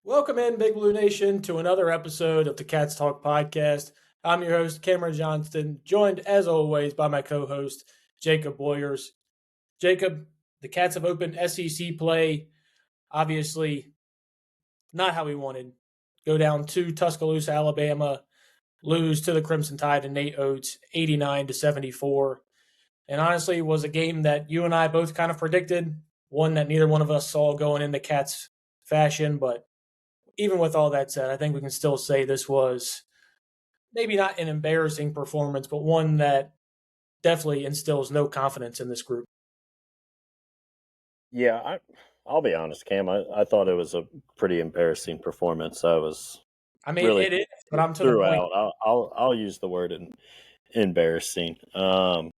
Welcome in, Big Blue Nation, to another episode of the Cats Talk podcast. I'm your host, Cameron Johnston, joined as always by my co-host, Jacob Boyers. Jacob, the Cats have opened SEC play. Obviously, not how we wanted. Go down to Tuscaloosa, Alabama, lose to the Crimson Tide and Nate Oates, 89-74. And honestly, it was a game that you and I both kind of predicted, one that neither one of us saw going into Cats fashion, but even with all that said, I think we can still say this was maybe not an embarrassing performance, but one that definitely instills no confidence in this group. Yeah, I'll be honest, Cam. I thought it was a pretty embarrassing performance. Really It is, but I'm to the point. throughout. I'll use the word embarrassing. Let's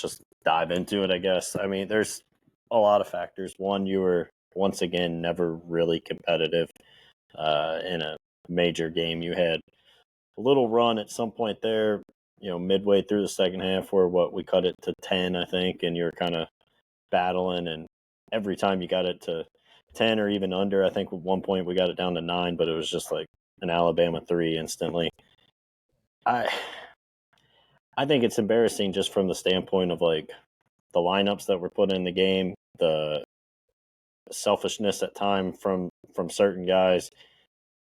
just dive into it, I guess. There's a lot of factors. One, you were once again never really competitive in a major game. You had a little run at some point there, midway through the second half, where we cut it to 10, I think, and you're kind of battling, and every time you got it to 10 or even under, I think at one point we got it down to 9, but it was just like an Alabama 3 instantly. I think it's embarrassing just from the standpoint of like the lineups that were put in the game, the selfishness at time from certain guys,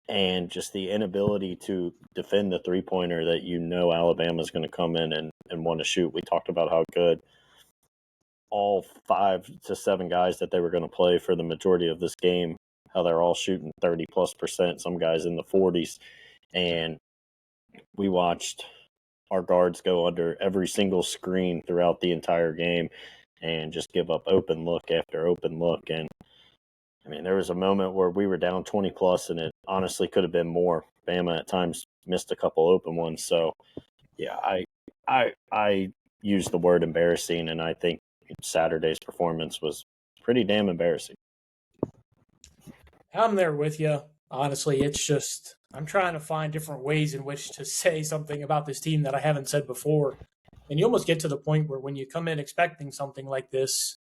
and just the inability to defend the three-pointer that Alabama's going to come in and want to shoot. We talked about how good all 5 to 7 guys that they were going to play for the majority of this game, how they're all shooting 30+%, some guys in the 40s. And we watched our guards go under every single screen throughout the entire game and just give up open look after open look. And there was a moment where we were down 20 plus, and it honestly could have been more. Bama at times missed a couple open ones. So yeah, I use the word embarrassing, and I think Saturday's performance was pretty damn embarrassing. I'm there with you. Honestly, it's just I'm trying to find different ways in which to say something about this team that I haven't said before. And you almost get to the point where when you come in expecting something like this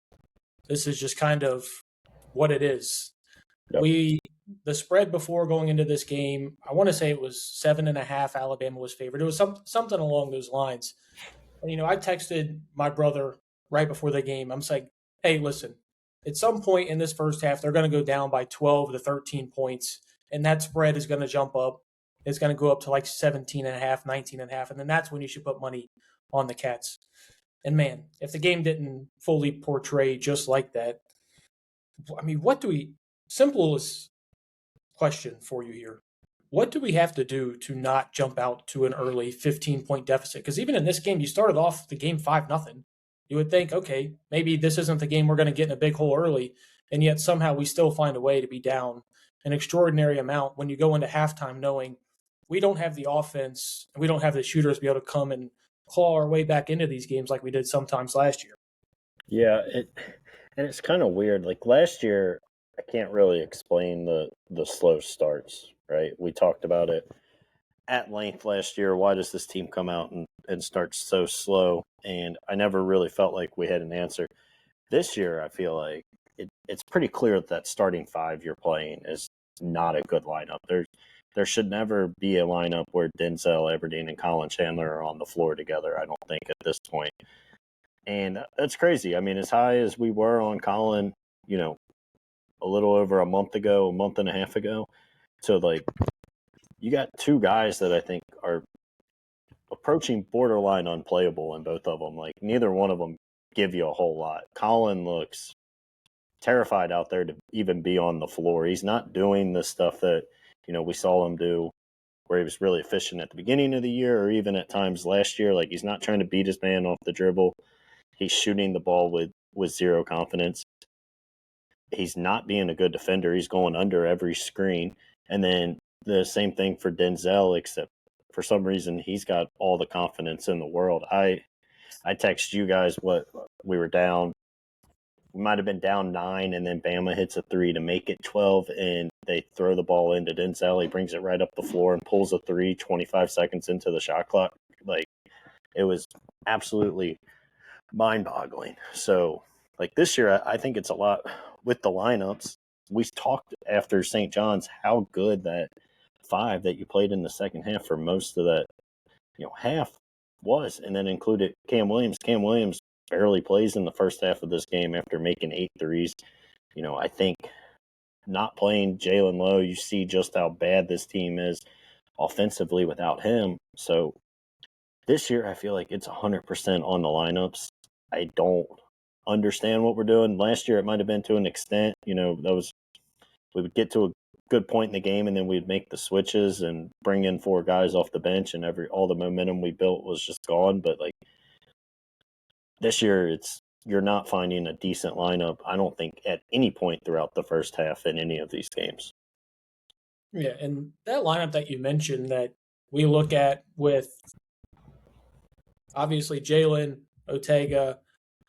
is just kind of what it is. Yep. The spread before going into this game, I want to say it was 7.5. Alabama was favored. It was something along those lines. And, I texted my brother right before the game. I'm like, hey, listen, at some point in this first half, they're going to go down by 12 to 13 points, and that spread is going to jump up. It's going to go up to like 17.5, 19.5, and then that's when you should put money on the Cats. And man, if the game didn't fully portray just like that, simplest question for you here. What do we have to do to not jump out to an early 15-point deficit? Because even in this game, you started off the game 5-0. You would think, okay, maybe this isn't the game we're going to get in a big hole early, and yet somehow we still find a way to be down an extraordinary amount when you go into halftime knowing we don't have the offense and we don't have the shooters to be able to come and claw our way back into these games like we did sometimes last year. Yeah, it's kind of weird. Like last year, I can't really explain the slow starts, right? We talked about it at length last year. Why does this team come out and start so slow? And I never really felt like we had an answer. This year, I feel like it's pretty clear that starting 5 you're playing is not a good lineup. There should never be a lineup where Denzel, Everdeen, and Colin Chandler are on the floor together, I don't think, at this point. And that's crazy. As high as we were on Colin, a little over a month and a half ago, so like you got 2 guys that I think are approaching borderline unplayable in both of them. Like neither one of them give you a whole lot. Colin looks terrified out there to even be on the floor. He's not doing the stuff that, we saw him do where he was really efficient at the beginning of the year or even at times last year. Like he's not trying to beat his man off the dribble. He's shooting the ball with zero confidence. He's not being a good defender. He's going under every screen. And then the same thing for Denzel, except for some reason he's got all the confidence in the world. I text you guys what we were down. We might have been down 9, and then Bama hits a 3 to make it 12, and they throw the ball into Denzel. He brings it right up the floor and pulls a 3 25 seconds into the shot clock. Like, it was absolutely mind-boggling. So, like, this year, I think it's a lot with the lineups. we talked after St. John's how good that 5 that you played in the second half for most of that, half was, and then included Cam Williams. Cam Williams barely plays in the first half of this game after making 8 threes. I think not playing Jalen Lowe, you see just how bad this team is offensively without him. So this year, I feel like it's 100% on the lineups. I don't understand what we're doing. Last year, it might have been to an extent. We would get to a good point in the game, and then we'd make the switches and bring in 4 guys off the bench, and all the momentum we built was just gone. But like this year, you're not finding a decent lineup, I don't think, at any point throughout the first half in any of these games. Yeah, and that lineup that you mentioned that we look at with obviously Jalen, Ortega,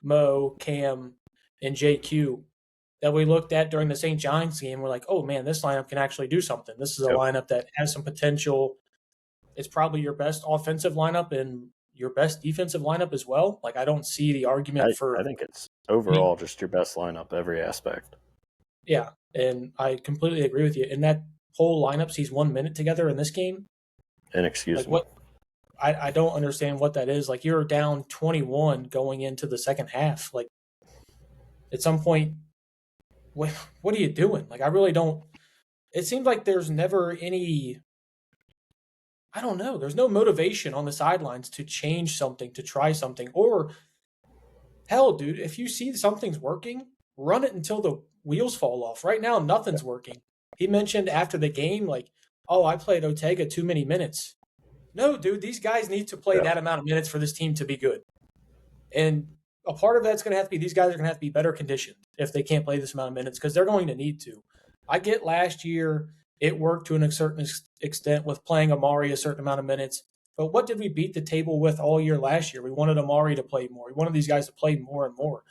Mo, Cam, and JQ that we looked at during the St. John's game, we're like, oh man, this lineup can actually do something. This is a lineup that has some potential. It's probably your best offensive lineup and your best defensive lineup as well. Like, I don't see the argument for. I think it's overall just your best lineup, every aspect. Yeah, and I completely agree with you. And that whole lineup sees 1 minute together in this game. And excuse me. What? I don't understand what that is. Like, you're down 21 going into the second half. Like, at some point, what are you doing? Like, I really don't. It seems like there's never any. I don't know. There's no motivation on the sidelines to change something, to try something. Or, hell, dude, if you see something's working, run it until the wheels fall off. Right now, nothing's working. He mentioned after the game, like, oh, I played Ortega too many minutes. No, dude, these guys need to play that amount of minutes for this team to be good. And a part of that's going to have to be these guys are going to have to be better conditioned if they can't play this amount of minutes because they're going to need to. I get last year it worked to a certain extent with playing Amari a certain amount of minutes. But what did we beat the table with all year last year? We wanted Amari to play more. We wanted these guys to play more and more.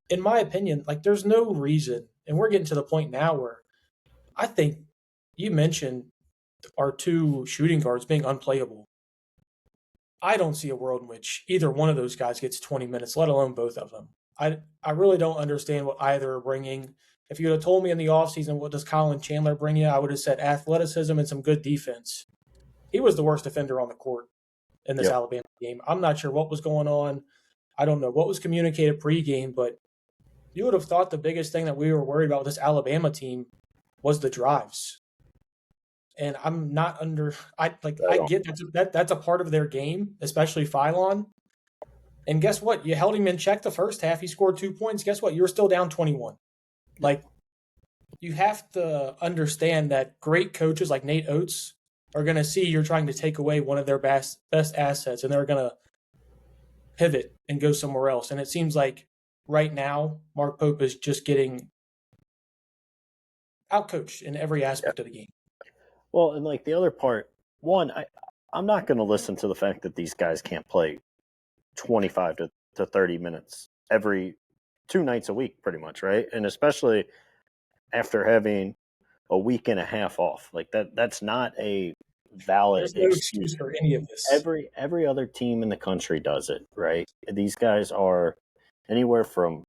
In my opinion, like there's no reason, and we're getting to the point now where I think you mentioned our 2 shooting guards being unplayable. I don't see a world in which either one of those guys gets 20 minutes, let alone both of them. I really don't understand what either are bringing. If you would have told me in the offseason, what does Colin Chandler bring you, I would have said athleticism and some good defense. He was the worst defender on the court in this Alabama game. I'm not sure what was going on. I don't know what was communicated pregame, but you would have thought the biggest thing that we were worried about with this Alabama team was the drives. And I'm not I get that's a part of their game, especially Phylon. And guess what? You held him in check the first half. He scored 2 points. Guess what? You're still down 21. Like, you have to understand that great coaches like Nate Oates are going to see you're trying to take away one of their best assets, and they're going to pivot and go somewhere else. And it seems like right now, Mark Pope is just getting outcoached in every aspect of the game. Well, and like the other part, I'm not going to listen to the fact that these guys can't play 25 to 30 minutes every 2 nights a week, pretty much, right? And especially after having a week and a half off, like that's not a valid excuse for any of this. Every other team in the country does it, right? These guys are anywhere from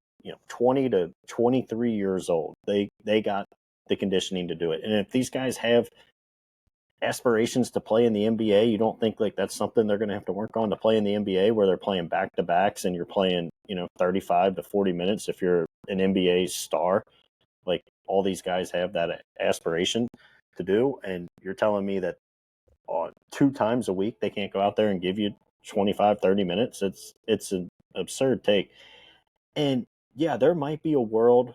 20 to 23 years old. They got the conditioning to do it, and if these guys have aspirations to play in the NBA, you don't think like that's something they're going to have to work on to play in the NBA where they're playing back-to-backs and you're playing 35 to 40 minutes if you're an NBA star. Like, all these guys have that aspiration to do, and you're telling me that 2 times a week they can't go out there and give you 25, 30 minutes. It's an absurd take. And yeah, there might be a world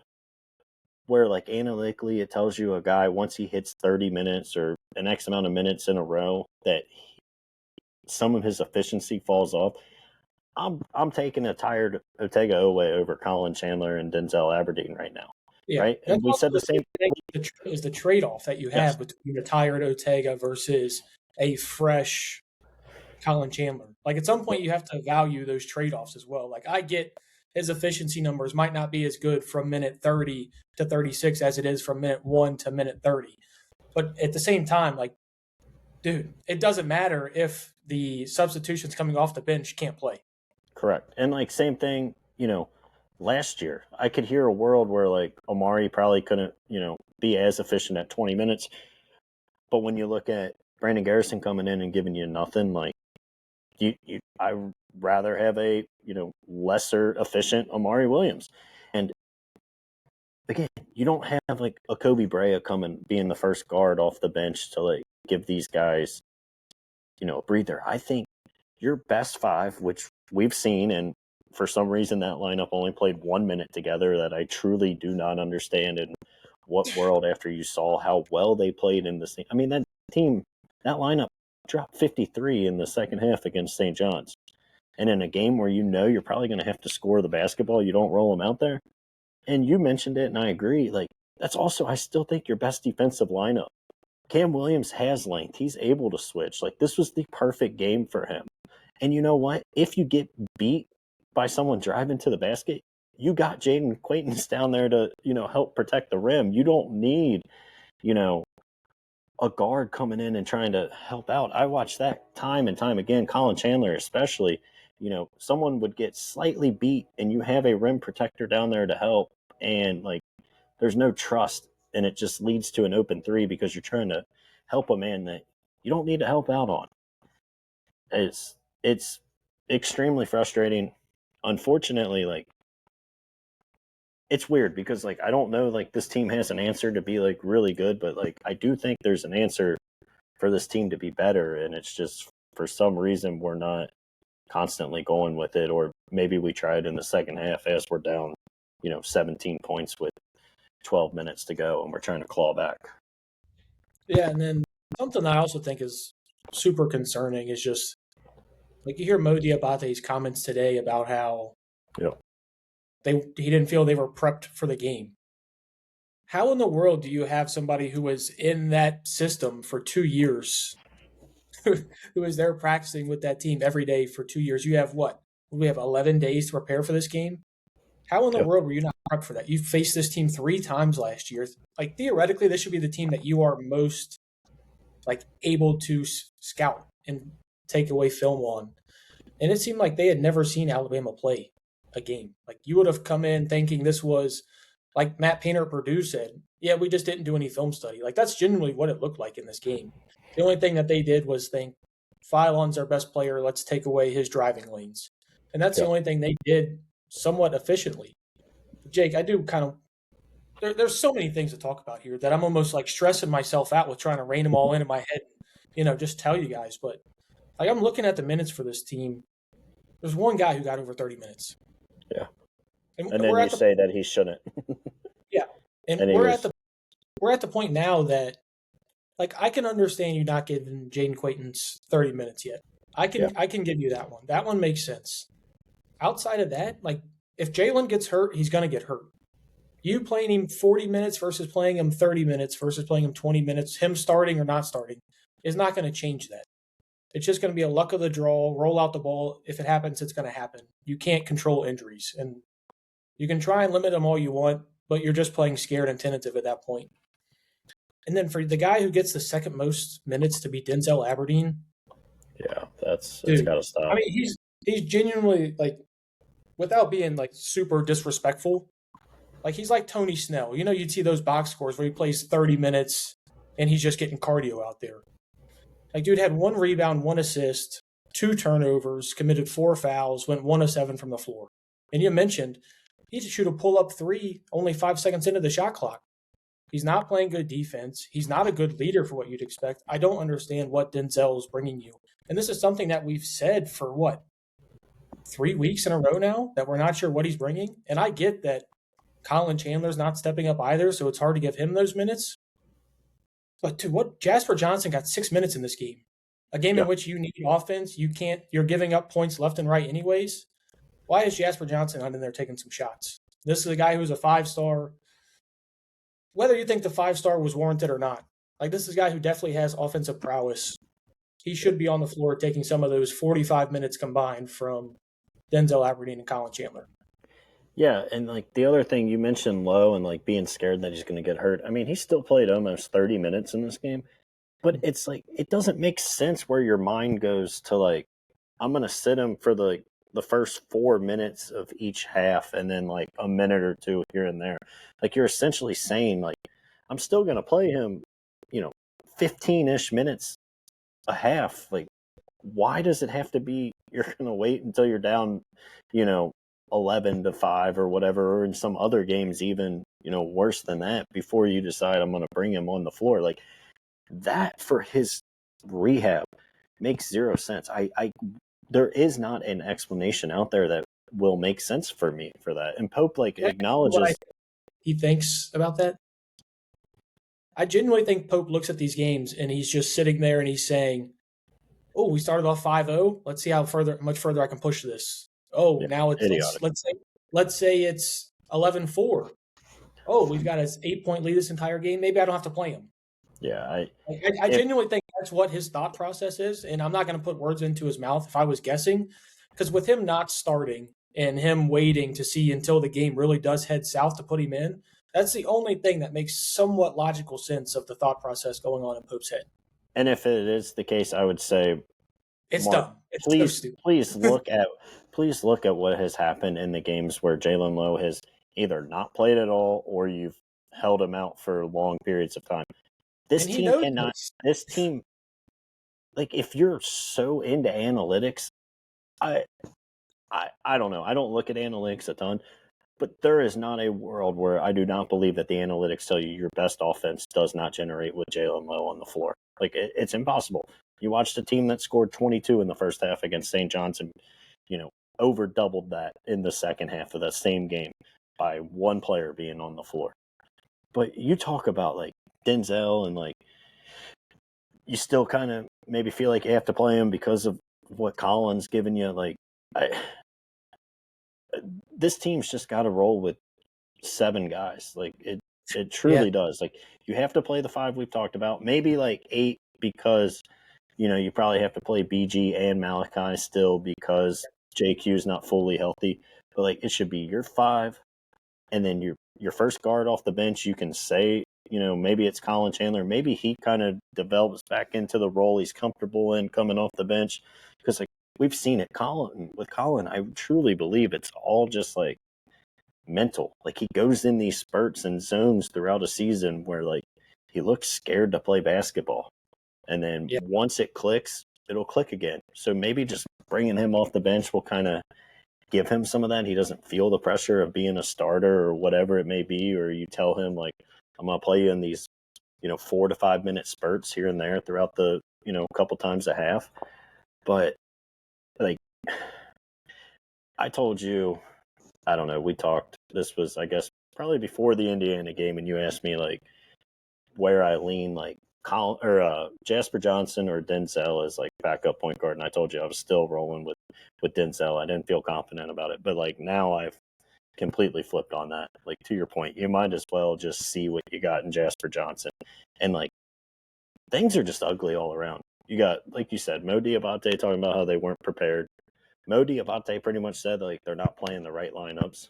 where, like, analytically it tells you a guy, once he hits 30 minutes or an X amount of minutes in a row, that some of his efficiency falls off. I'm taking a tired Ortega Owe over Colin Chandler and Denzel Aberdeen right now. Yeah, right? And we said the same thing. Is the trade-off that you have between a tired Ortega versus a fresh Colin Chandler. Like, at some point you have to value those trade-offs as well. Like, I get his efficiency numbers might not be as good from minute 30 to 36 as it is from minute 1 to minute 30. But at the same time, like, dude, it doesn't matter if the substitutions coming off the bench can't play. Correct. And, like, same thing, last year, I could hear a world where, like, Amari probably couldn't, be as efficient at 20 minutes. But when you look at Brandon Garrison coming in and giving you nothing, like I rather have a lesser efficient Amari Williams. And again, you don't have like a Kobe Brea coming being the first guard off the bench to like give these guys a breather. I think your best five, which we've seen, and for some reason that lineup only played 1 minute together, that I truly do not understand in what world, after you saw how well they played in this thing. I mean, that lineup dropped 53 in the second half against St. John's. And in a game where you're probably going to have to score the basketball, you don't roll them out there. And you mentioned it, and I agree. Like, that's also, I still think, your best defensive lineup. Cam Williams has length. He's able to switch. Like, this was the perfect game for him. And you know what? If you get beat by someone driving to the basket, you got Jaden Quaintance down there to, help protect the rim. You don't need, a guard coming in and trying to help out. I watched that time and time again. Colin Chandler especially, someone would get slightly beat and you have a rim protector down there to help, and like there's no trust, and it just leads to an open three because you're trying to help a man that you don't need to help out on. It's extremely frustrating. Unfortunately, like, it's weird because like I don't know, like, this team has an answer to be like really good, but like I do think there's an answer for this team to be better, and it's just for some reason we're not constantly going with it, or maybe we try it in the second half as we're down 17 points with 12 minutes to go and we're trying to claw back. Yeah, and then something I also think is super concerning is just like you hear Mo Diabate's comments today about how he didn't feel they were prepped for the game. How in the world do you have somebody who was in that system for 2 years, who was there practicing with that team every day for 2 years? You have what? We have 11 days to prepare for this game. How in the world were you not prepped for that? You faced this team 3 times last year. Like, theoretically, this should be the team that you are most like able to scout and take away film on. And it seemed like they had never seen Alabama play a game. Like, you would have come in thinking this was, like Matt Painter at Purdue said, yeah, we just didn't do any film study. Like, that's genuinely what it looked like in this game. The only thing that they did was think, Philon's our best player, let's take away his driving lanes. And that's the only thing they did somewhat efficiently. Jake, I do kind of there's so many things to talk about here that I'm almost like stressing myself out with trying to rein them all in my head, just tell you guys. But like, I'm looking at the minutes for this team. There's one guy who got over 30 minutes. Yeah. And then you say that he shouldn't. Yeah. And we're at the point now that, like, I can understand you not giving Jaden Quaintance 30 minutes yet. I can give you that one. That one makes sense. Outside of that, like, if Jalen gets hurt, he's going to get hurt. You playing him 40 minutes versus playing him 30 minutes versus playing him 20 minutes, him starting or not starting, is not going to change that. It's just going to be a luck of the draw, roll out the ball. If it happens, it's going to happen. You can't control injuries. And you can try and limit them all you want, but you're just playing scared and tentative at that point. And then for the guy who gets the second most minutes to be Denzel Aberdeen. Yeah, that's got to stop. I mean, he's genuinely, like, without being like super disrespectful, like, he's like Tony Snell. You'd see those box scores where he plays 30 minutes and he's just getting cardio out there. Like, dude had 1 rebound, 1 assist, 2 turnovers, committed 4 fouls, went 1 of 7 from the floor. And you mentioned he should shoot a pull-up 3 only 5 seconds into the shot clock. He's not playing good defense. He's not a good leader for what you'd expect. I don't understand what Denzel is bringing you. And this is something that we've said for 3 weeks in a row now, that we're not sure what he's bringing. And I get that Colin Chandler's not stepping up either, so it's hard to give him those minutes. But Jasper Johnston got 6 minutes in this game, a game in which you need offense. You're giving up points left and right anyways. Why is Jasper Johnston not in there taking some shots? This is a guy who's a 5-star. Whether you think the 5-star was warranted or not, like, this is a guy who definitely has offensive prowess. He should be on the floor taking some of those 45 minutes combined from Denzel Aberdeen and Colin Chandler. Yeah, and like the other thing you mentioned, Lowe, and like being scared that he's going to get hurt. I mean, he still played almost 30 minutes in this game, but it's like it doesn't make sense where your mind goes to like, I'm going to sit him for the first 4 minutes of each half and then like a minute or two here and there. Like, you're essentially saying like, I'm still going to play him, 15-ish minutes a half. Like, why does it have to be you're going to wait until you're down, 11-5 or whatever, or in some other games even, worse than that before you decide I'm going to bring him on the floor? Like, that for his rehab makes zero sense. There is not an explanation out there that will make sense for me for that. And Pope acknowledges he thinks about that. I genuinely think Pope looks at these games and he's just sitting there and he's saying, "Oh, we started off 5-0. Let's see how much further I can push this. Oh, now it's let's say it's 11-4. Oh, we've got an 8-point lead this entire game. Maybe I don't have to play him." Yeah, I genuinely think that's what his thought process is, and I'm not going to put words into his mouth if I was guessing, because with him not starting and him waiting to see until the game really does head south to put him in, that's the only thing that makes somewhat logical sense of the thought process going on in Pope's head. And if it is the case, I would say it's dumb. It's please, so stupid. please look at what has happened in the games where Jalen Lowe has either not played at all or you've held him out for long periods of time. This team, like, if you're so into analytics, I don't know. I don't look at analytics a ton, but there is not a world where I do not believe that the analytics tell you your best offense does not generate with Jalen Lowe on the floor. Like, it's impossible. You watched a team that scored 22 in the first half against St. Johnson, over doubled that in the second half of that same game by one player being on the floor. But you talk about, like, Denzel and, like, you still kind of maybe feel like you have to play him because of what Colin's given you. Like, this team's just got to roll with 7 guys. Like, it truly does. Like, you have to play the 5 we've talked about, maybe like 8 because, you probably have to play BG and Malachi still because JQ's not fully healthy. But, like, it should be your 5, and then your first guard off the bench. You can say, maybe it's Colin Chandler. Maybe he kind of develops back into the role he's comfortable in coming off the bench. Because, like, we've seen it. With Colin, I truly believe it's all just, like, mental. Like, he goes in these spurts and zones throughout a season where, like, he looks scared to play basketball. And then once it clicks, it'll click again. So maybe just bringing him off the bench will kind of give him some of that. He doesn't feel the pressure of being a starter or whatever it may be, or you tell him, like, I'm going to play you in these, 4 to 5 minute spurts here and there throughout the, a couple times a half. But, like, I told you, I don't know, we talked, this was, I guess, probably before the Indiana game, and you asked me, like, where I lean, like, Jasper Johnston or Denzel as, like, backup point guard, and I told you I was still rolling with Denzel. I didn't feel confident about it, but, like, now I've completely flipped on that. Like, to your point, you might as well just see what you got in Jasper Johnston, and, like, things are just ugly all around. You got, like you said, Mo Diabate talking about how they weren't prepared. Mo Diabate pretty much said, like, they're not playing the right lineups.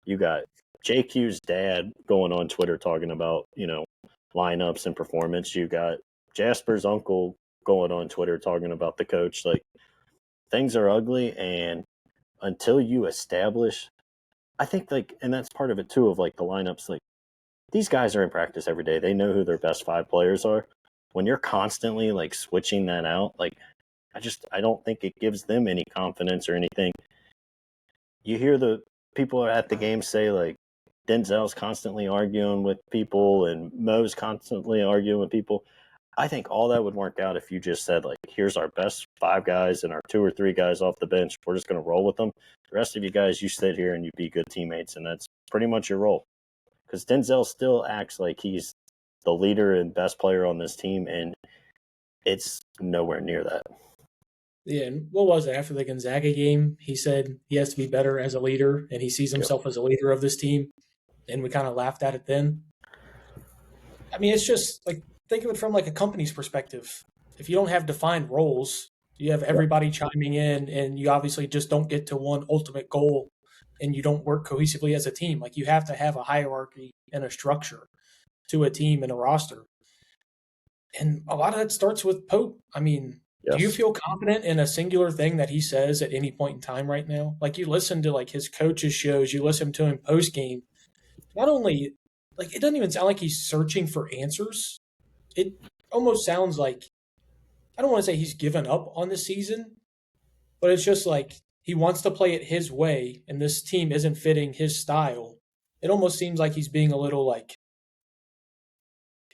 You got JQ's dad going on Twitter talking about, lineups and performance. You got Jasper's uncle going on Twitter talking about the coach. Like, things are ugly, and until you establish, I think, like, and that's part of it too, of, like, the lineups, like, these guys are in practice every day. They know who their best 5 players are. When you're constantly, like, switching that out, like, I don't think it gives them any confidence or anything. You hear the people at the game say, like, Denzel's constantly arguing with people and Mo's constantly arguing with people. I think all that would work out if you just said, like, here's our best 5 guys and our 2 or 3 guys off the bench. We're just going to roll with them. The rest of you guys, you sit here and you be good teammates, and that's pretty much your role. Because Denzel still acts like he's the leader and best player on this team, and it's nowhere near that. Yeah, and what was it? After the Gonzaga game, he said he has to be better as a leader, and he sees himself as a leader of this team, and we kind of laughed at it then. I mean, it's just, like, think of it from, like, a company's perspective. If you don't have defined roles, you have everybody chiming in, and you obviously just don't get to one ultimate goal, and you don't work cohesively as a team. Like, you have to have a hierarchy and a structure to a team and a roster. And a lot of that starts with Pope. I mean, do you feel confident in a singular thing that he says at any point in time right now? Like, you listen to, like, his coaches' shows, you listen to him post-game. Not only like, it doesn't even sound like he's searching for answers. It almost sounds like, I don't want to say he's given up on the season, but it's just like he wants to play it his way, and this team isn't fitting his style. It almost seems like he's being a little like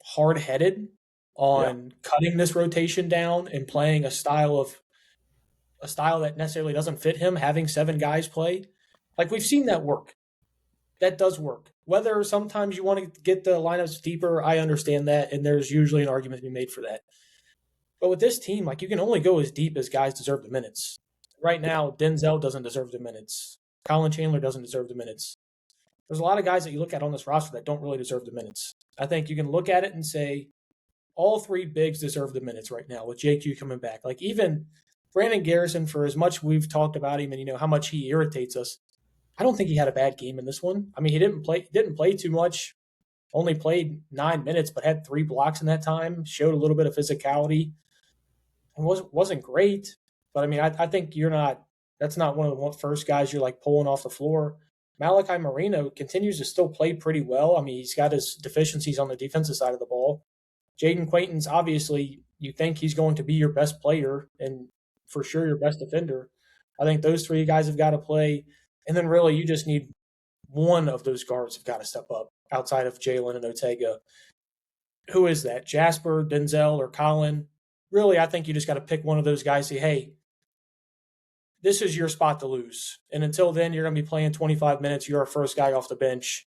hard headed Yeah. on cutting this rotation down and playing a style that necessarily doesn't fit him, having 7 guys play. Like, we've seen that work. That does work. Whether sometimes you want to get the lineups deeper, I understand that, and there's usually an argument to be made for that. But with this team, like, you can only go as deep as guys deserve the minutes. Right now, Denzel doesn't deserve the minutes. Colin Chandler doesn't deserve the minutes. There's a lot of guys that you look at on this roster that don't really deserve the minutes. I think you can look at it and say all 3 bigs deserve the minutes right now with JQ coming back. Like, even Brandon Garrison, for as much we've talked about him and how much he irritates us, I don't think he had a bad game in this one. I mean, he didn't play too much. Only played 9 minutes, but had 3 blocks in that time. Showed a little bit of physicality. It wasn't great, but I mean, I think that's not one of the first guys you're like pulling off the floor. Malachi Marino continues to still play pretty well. I mean, he's got his deficiencies on the defensive side of the ball. Jaden Quayton's obviously, you think he's going to be your best player and for sure your best defender. I think those 3 guys have got to play. And then really you just need one of those guards have got to step up outside of Jalen and Ortega. Who is that? Jasper, Denzel, or Colin? Really, I think you just got to pick one of those guys, say, hey, this is your spot to lose. And until then, you're going to be playing 25 minutes. You're our first guy off the bench.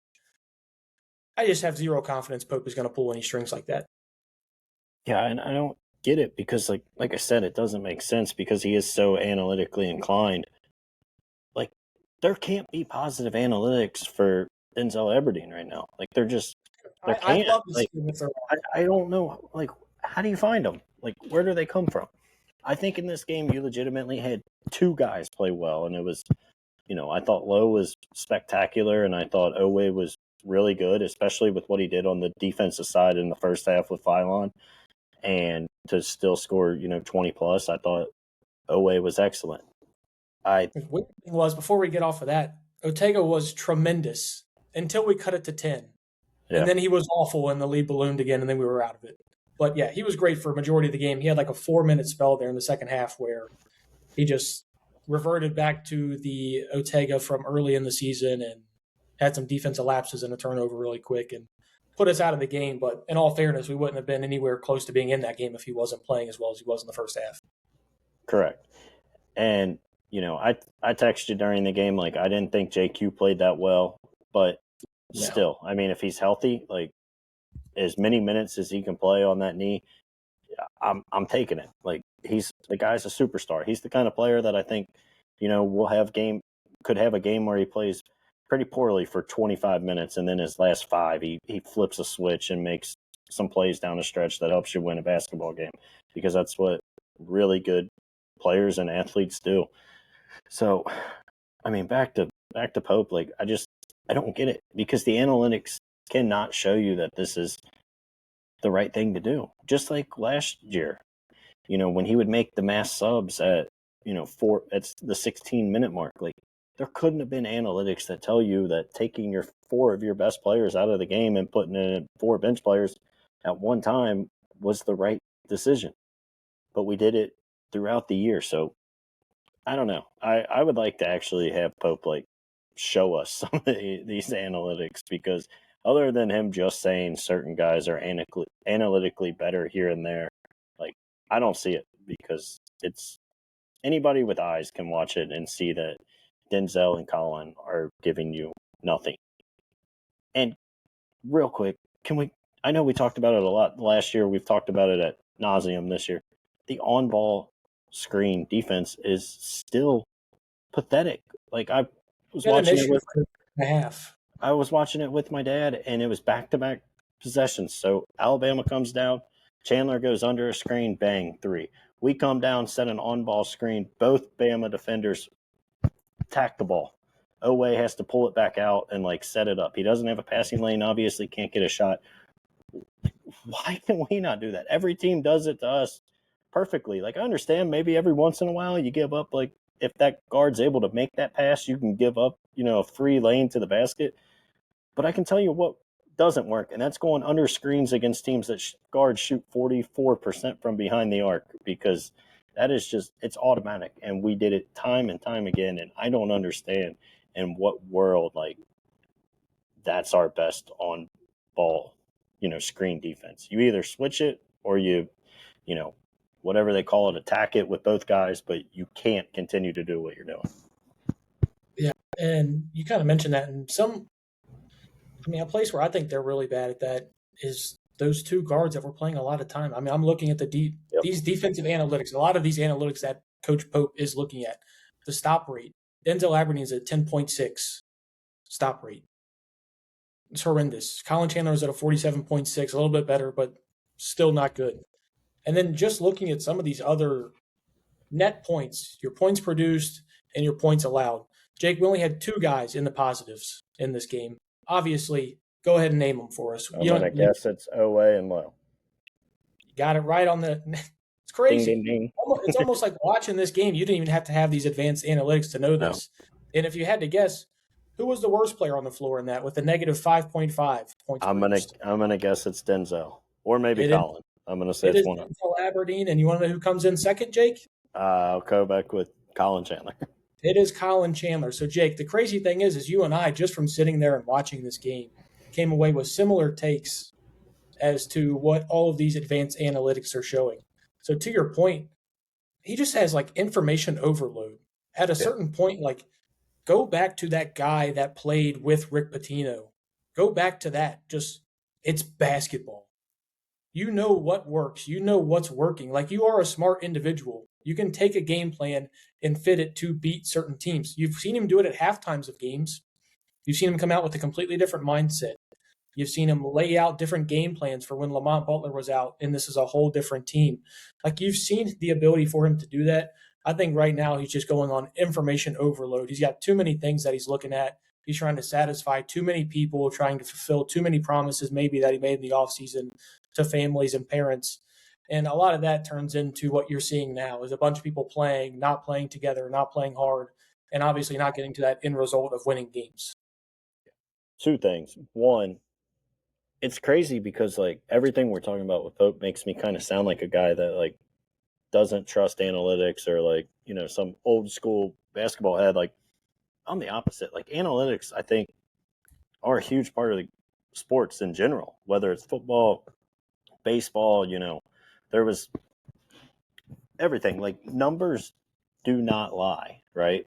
I just have zero confidence Pope is going to pull any strings like that. Yeah, and I don't get it because, like I said, it doesn't make sense because he is so analytically inclined. Like, there can't be positive analytics for Denzel Everdeen right now. Like, there can't. I'd love to see Like, him if they're I don't know. Like, how do you find them? Like, where do they come from? I think in this game you legitimately had 2 guys play well, and it was, I thought Lowe was spectacular, and I thought Owe was really good, especially with what he did on the defensive side in the first half with Phylon. And to still score, 20 plus, I thought Owe was excellent. The weird thing was, before we get off of that, Ortega was tremendous until we cut it to 10. Yeah. And then he was awful and the lead ballooned again, and then we were out of it. But yeah, he was great for a majority of the game. He had like a 4-minute spell there in the second half where he just reverted back to the Ortega from early in the season and had some defensive lapses and a turnover really quick and put us out of the game. But in all fairness, we wouldn't have been anywhere close to being in that game if he wasn't playing as well as he was in the first half. Correct. And, I texted you during the game, like, I didn't think JQ played that well, but still, I mean, if he's healthy, like, as many minutes as he can play on that knee, I'm taking it. Like, the guy's a superstar. He's the kind of player that I think, could have a game where he plays pretty poorly for 25 minutes, and then his last 5, he flips a switch and makes some plays down the stretch that helps you win a basketball game, because that's what really good players and athletes do. So, I mean, back to Pope, like, I don't get it, because the analytics cannot show you that this is the right thing to do. Just like last year, when he would make the mass subs at, at the 16-minute mark, like, there couldn't have been analytics that tell you that taking 4 of your best players out of the game and putting in 4 bench players at one time was the right decision. But we did it throughout the year. So I don't know. I would like to actually have Pope, like, show us some of these analytics, because other than him just saying certain guys are analytically better here and there, like, I don't see it, because it's anybody with eyes can watch it and see that Denzel and Colin are giving you nothing. And real quick, I know we talked about it a lot last year. We've talked about it at nauseum this year. The on-ball screen defense is still pathetic. Like, I was watching it with I was watching it with my dad, and it was back-to-back possessions. So Alabama comes down, Chandler goes under a screen, bang, 3. We come down, set an on-ball screen. Both Bama defenders tack the ball. Owe has to pull it back out and, like, set it up. He doesn't have a passing lane, obviously can't get a shot. Why can we not do that? Every team does it to us perfectly. Like, I understand maybe every once in a while you give up, like, if that guard's able to make that pass, you can give up, a free lane to the basket. But I can tell you what doesn't work. And that's going under screens against teams that guards shoot 44% from behind the arc, because that is just, it's automatic. And we did it time and time again. And I don't understand in what world, like, that's our best on ball, screen defense. You either switch it or you whatever they call it, attack it with both guys, but you can't continue to do what you're doing. Yeah, and you kind of mentioned that. And a place where I think they're really bad at that is those two guards that we're playing a lot of time. I mean, I'm looking at these defensive analytics, a lot of these analytics that Coach Pope is looking at. The stop rate. Denzel Aberdeen is at 10.6 stop rate. It's horrendous. Colin Chandler is at a 47.6, a little bit better, but still not good. And then just looking at some of these other net points, your points produced and your points allowed. Jake, we only had two guys in the positives in this game. Obviously, go ahead and name them for us. I'm going to guess it's Owe and Lowe. You got it right on the – it's crazy. Ding, ding, ding. It's almost like watching this game. You didn't even have to have these advanced analytics to know this. No. And if you had to guess, who was the worst player on the floor in that with a negative 5.5 points? I'm gonna guess it's Denzel or maybe Colin. I'm gonna say it's one of them. Denzel Aberdeen, and you want to know who comes in second, Jake? I'll go back with Colin Chandler. It is Colin Chandler. So, Jake, the crazy thing is you and I, just from sitting there and watching this game, came away with similar takes as to what all of these advanced analytics are showing. So, to your point, he just has like information overload. At a certain point, like, go back to that guy that played with Rick Pitino. Go back to that. Just, it's basketball. You know what works. You know what's working. Like, you are a smart individual. You can take a game plan and fit it to beat certain teams. You've seen him do it at halftimes of games. You've seen him come out with a completely different mindset. You've seen him lay out different game plans for when Lamont Butler was out, and this is a whole different team. Like, you've seen the ability for him to do that. I think right now he's just going on information overload. He's got too many things that he's looking at. He's trying to satisfy too many people, trying to fulfill too many promises maybe that he made in the offseason to families and parents. And a lot of that turns into what you're seeing now is a bunch of people playing, not playing together, not playing hard, and obviously not getting to that end result of winning games. Two things. One, it's crazy because like everything we're talking about with Pope makes me kind of sound like a guy that like doesn't trust analytics or like, some old school basketball head. Like, I'm the opposite. Like, analytics, I think, are a huge part of the sports in general, whether it's football, baseball, there was everything. Like, numbers do not lie, right?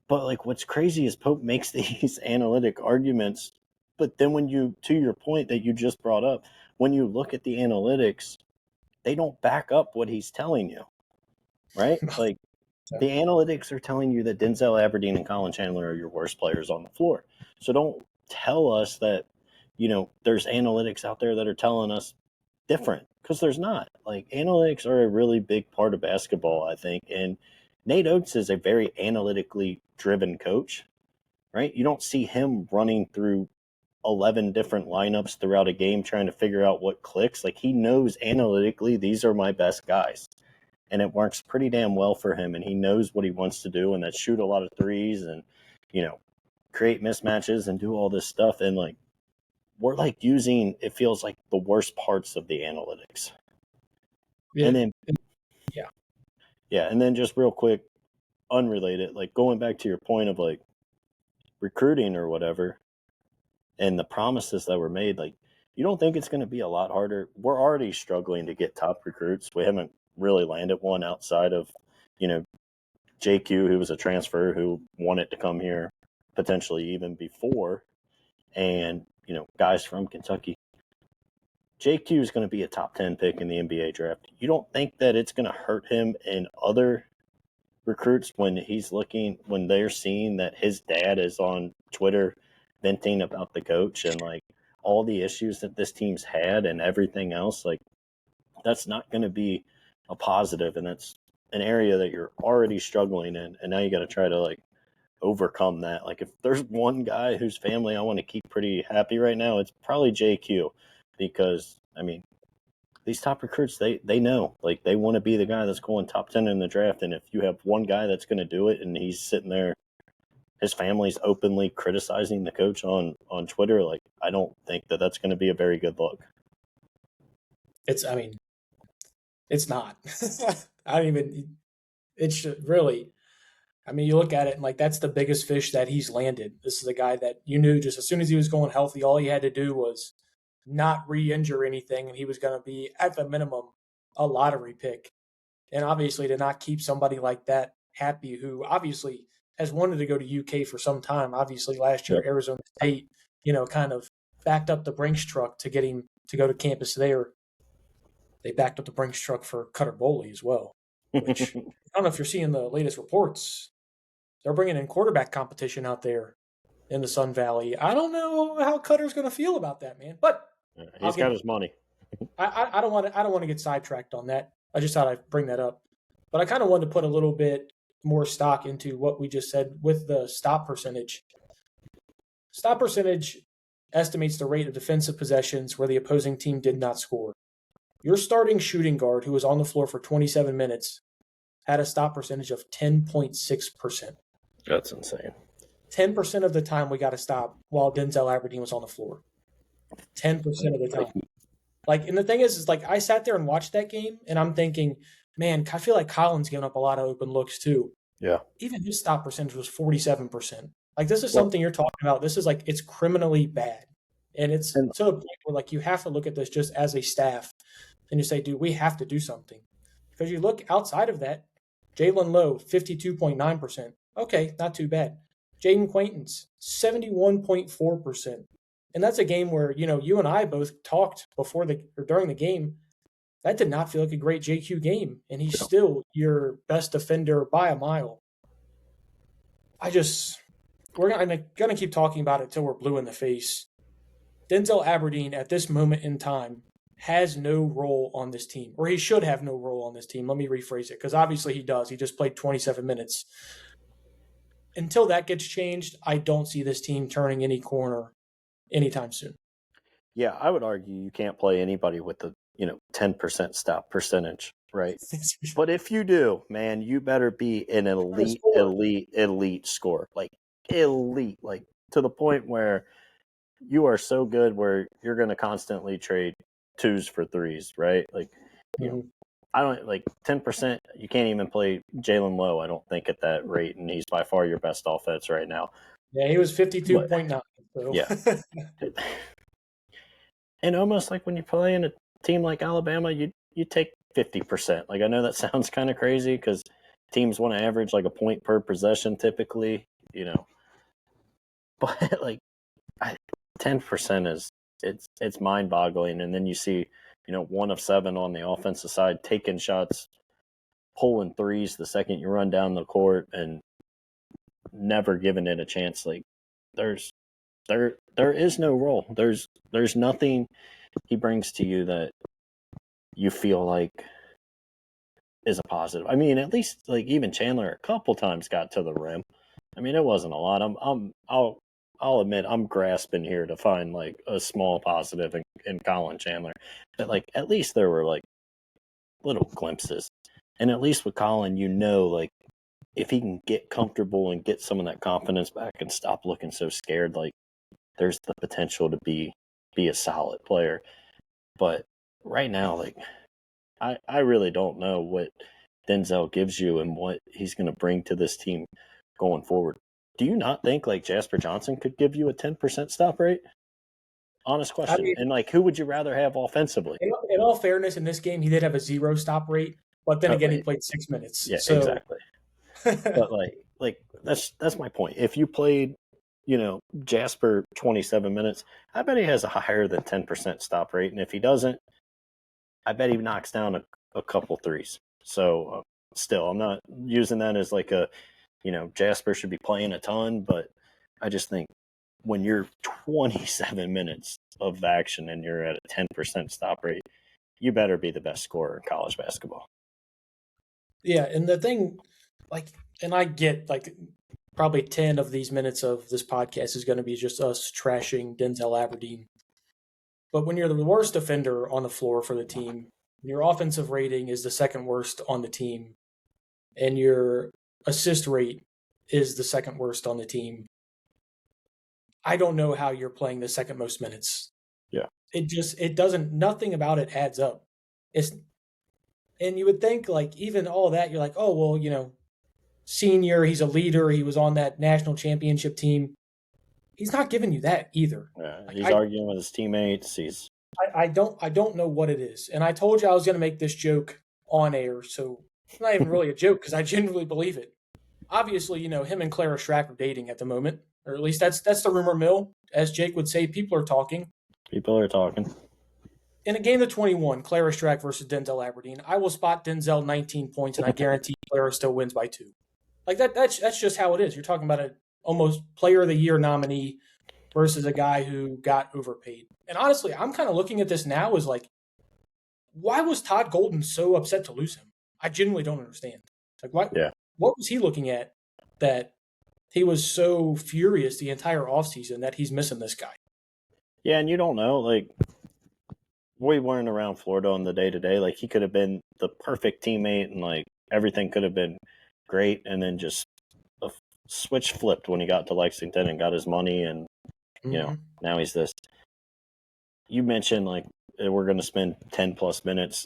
But like, what's crazy is Pope makes these analytic arguments, but then when to your point that you just brought up, when you look at the analytics, they don't back up what he's telling you, right? Like, the analytics are telling you that Denzel Aberdeen and Colin Chandler are your worst players on the floor. So don't tell us that, there's analytics out there that are telling us different, because there's not. Like, analytics are a really big part of basketball, I think. And Nate Oates is a very analytically driven coach, right? You don't see him running through 11 different lineups throughout a game trying to figure out what clicks. Like, he knows analytically these are my best guys, and it works pretty damn well for him, and he knows what he wants to do, and that's shoot a lot of threes and create mismatches and do all this stuff. And like, we're like using, it feels like, the worst parts of the analytics. And then and then just real quick, unrelated, like going back to your point of like recruiting or whatever and the promises that were made, like, you don't think it's going to be a lot harder? We're already struggling to get top recruits. We haven't really landed one outside of, JQ, who was a transfer who wanted to come here potentially even before, and, guys from Kentucky. JQ is going to be a top 10 pick in the NBA draft. You don't think that it's going to hurt him and other recruits when they're seeing that his dad is on Twitter venting about the coach and like all the issues that this team's had and everything else? Like, that's not going to be a positive, and that's an area that you're already struggling in, and now you got to try to like overcome that. Like, if there's one guy whose family I want to keep pretty happy right now, it's probably JQ, because these top recruits, they know, like, they want to be the guy that's going top 10 in the draft. And if you have one guy that's going to do it and he's sitting there his family's openly criticizing the coach on Twitter, like, I don't think that that's going to be a very good look. It's not. I don't even. It's really. I mean, you look at it and like that's the biggest fish that he's landed. This is a guy that you knew just as soon as he was going healthy, all he had to do was not re-injure anything, and he was going to be at the minimum a lottery pick. And obviously, to not keep somebody like that happy, who obviously has wanted to go to UK for some time. Obviously, last year Arizona State, kind of backed up the Brinks truck to get him to go to campus there. They backed up the Brinks truck for Cutter Boley as well. Which I don't know if you're seeing the latest reports. They're bringing in quarterback competition out there in the Sun Valley. I don't know how Cutter's going to feel about that, man. But he's got his money. I don't want to get sidetracked on that. I just thought I'd bring that up. But I kind of wanted to put a little bit more stock into what we just said with the stop percentage. Stop percentage estimates the rate of defensive possessions where the opposing team did not score. Your starting shooting guard, who was on the floor for 27 minutes, had a stop percentage of 10.6%. That's insane. 10% of the time we got a stop while Denzel Aberdeen was on the floor. 10% of the time. And the thing is like I sat there and watched that game, and I'm thinking, man, I feel like Collins giving up a lot of open looks too. Yeah. Even his stop percentage was 47%. Like, this is something you're talking about. This is like, it's criminally bad. And it's to the point where like you have to look at this just as a staff and you say, dude, we have to do something. Because you look outside of that, Jalen Lowe, 52.9%. Okay, not too bad. Jaden Quaintance, 71.4%. And that's a game where, you and I both talked during the game. That did not feel like a great JQ game. And he's still your best defender by a mile. We're going to keep talking about it till we're blue in the face. Denzel Aberdeen at this moment in time has no role on this team, or he should have no role on this team. Let me rephrase it, because obviously he does. He just played 27 minutes. Until that gets changed, I don't see this team turning any corner anytime soon. Yeah, I would argue you can't play anybody with the 10% stop percentage, right? But if you do, man, you better be an elite scorer, like elite, like to the point where you are so good where you're going to constantly trade twos for threes, right? Like, I don't 10%. You can't even play Jalen Lowe, I don't think, at that rate, and he's by far your best offense right now. Yeah, he was 52.9. So. Yeah. And almost like when you're playing a team like Alabama, you take 50%. Like, I know that sounds kind of crazy because teams want to average like a point per possession typically, but like 10% is it's mind-boggling. And then you see 1 of 7 on the offensive side taking shots, pulling threes the second you run down the court, and never giving it a chance. Like, there is no role. There's nothing he brings to you that you feel like is a positive. I mean, at least like even Chandler a couple times got to the rim. I mean, it wasn't a lot. I'll admit I'm grasping here to find like a small positive in Colin Chandler. But like at least there were like little glimpses. And at least with Colin, like if he can get comfortable and get some of that confidence back and stop looking so scared, like there's the potential to be a solid player. But right now, like I really don't know what Denzel gives you and what he's going to bring to this team going forward. Do you not think like Jasper Johnston could give you a 10% stop rate? Honest question. I mean, and like, who would you rather have offensively? In all fairness, in this game, he did have a 0 stop rate, but then again, he played 6 minutes. Yeah, so. Exactly. But like that's my point. If you played, Jasper 27 minutes, I bet he has a higher than 10% stop rate, and if he doesn't, I bet he knocks down a couple threes. So still, I'm not using that as like a, Jasper should be playing a ton, but I just think when you're 27 minutes of action and you're at a 10% stop rate, you better be the best scorer in college basketball. Yeah, and the thing, and I get, probably 10 of these minutes of this podcast is going to be just us trashing Denzel Aberdeen. But when you're the worst defender on the floor for the team, your offensive rating is the second worst on the team, and your assist rate is the second worst on the team, I don't know how you're playing the second most minutes. Yeah. It doesn't, nothing about it adds up. It's, and you would think, like, even all that, you're like, oh, well, senior, he's a leader, he was on that national championship team. He's not giving you that either. Yeah, Like, he's arguing with his teammates. I don't know what it is. And I told you I was going to make this joke on air, so it's not even really a joke because I genuinely believe it. Obviously, him and Clara Strack are dating at the moment, or at least that's the rumor mill. As Jake would say, people are talking. People are talking. In a game of 21, Clara Strack versus Denzel Aberdeen, I will spot Denzel 19 points, and I guarantee Clara still wins by 2. Like that's just how it is. You're talking about an almost Player of the Year nominee versus a guy who got overpaid. And honestly, I'm kind of looking at this now as like, why was Todd Golden so upset to lose him? I genuinely don't understand. Like, what was he looking at that he was so furious the entire offseason that he's missing this guy? Yeah, and you don't know, like, we weren't around Florida on the day-to-day. Like, he could have been the perfect teammate and, like, everything could have been great, and then just a switch flipped when he got to Lexington and got his money, and, now he's this. You mentioned, like, we're going to spend 10-plus minutes,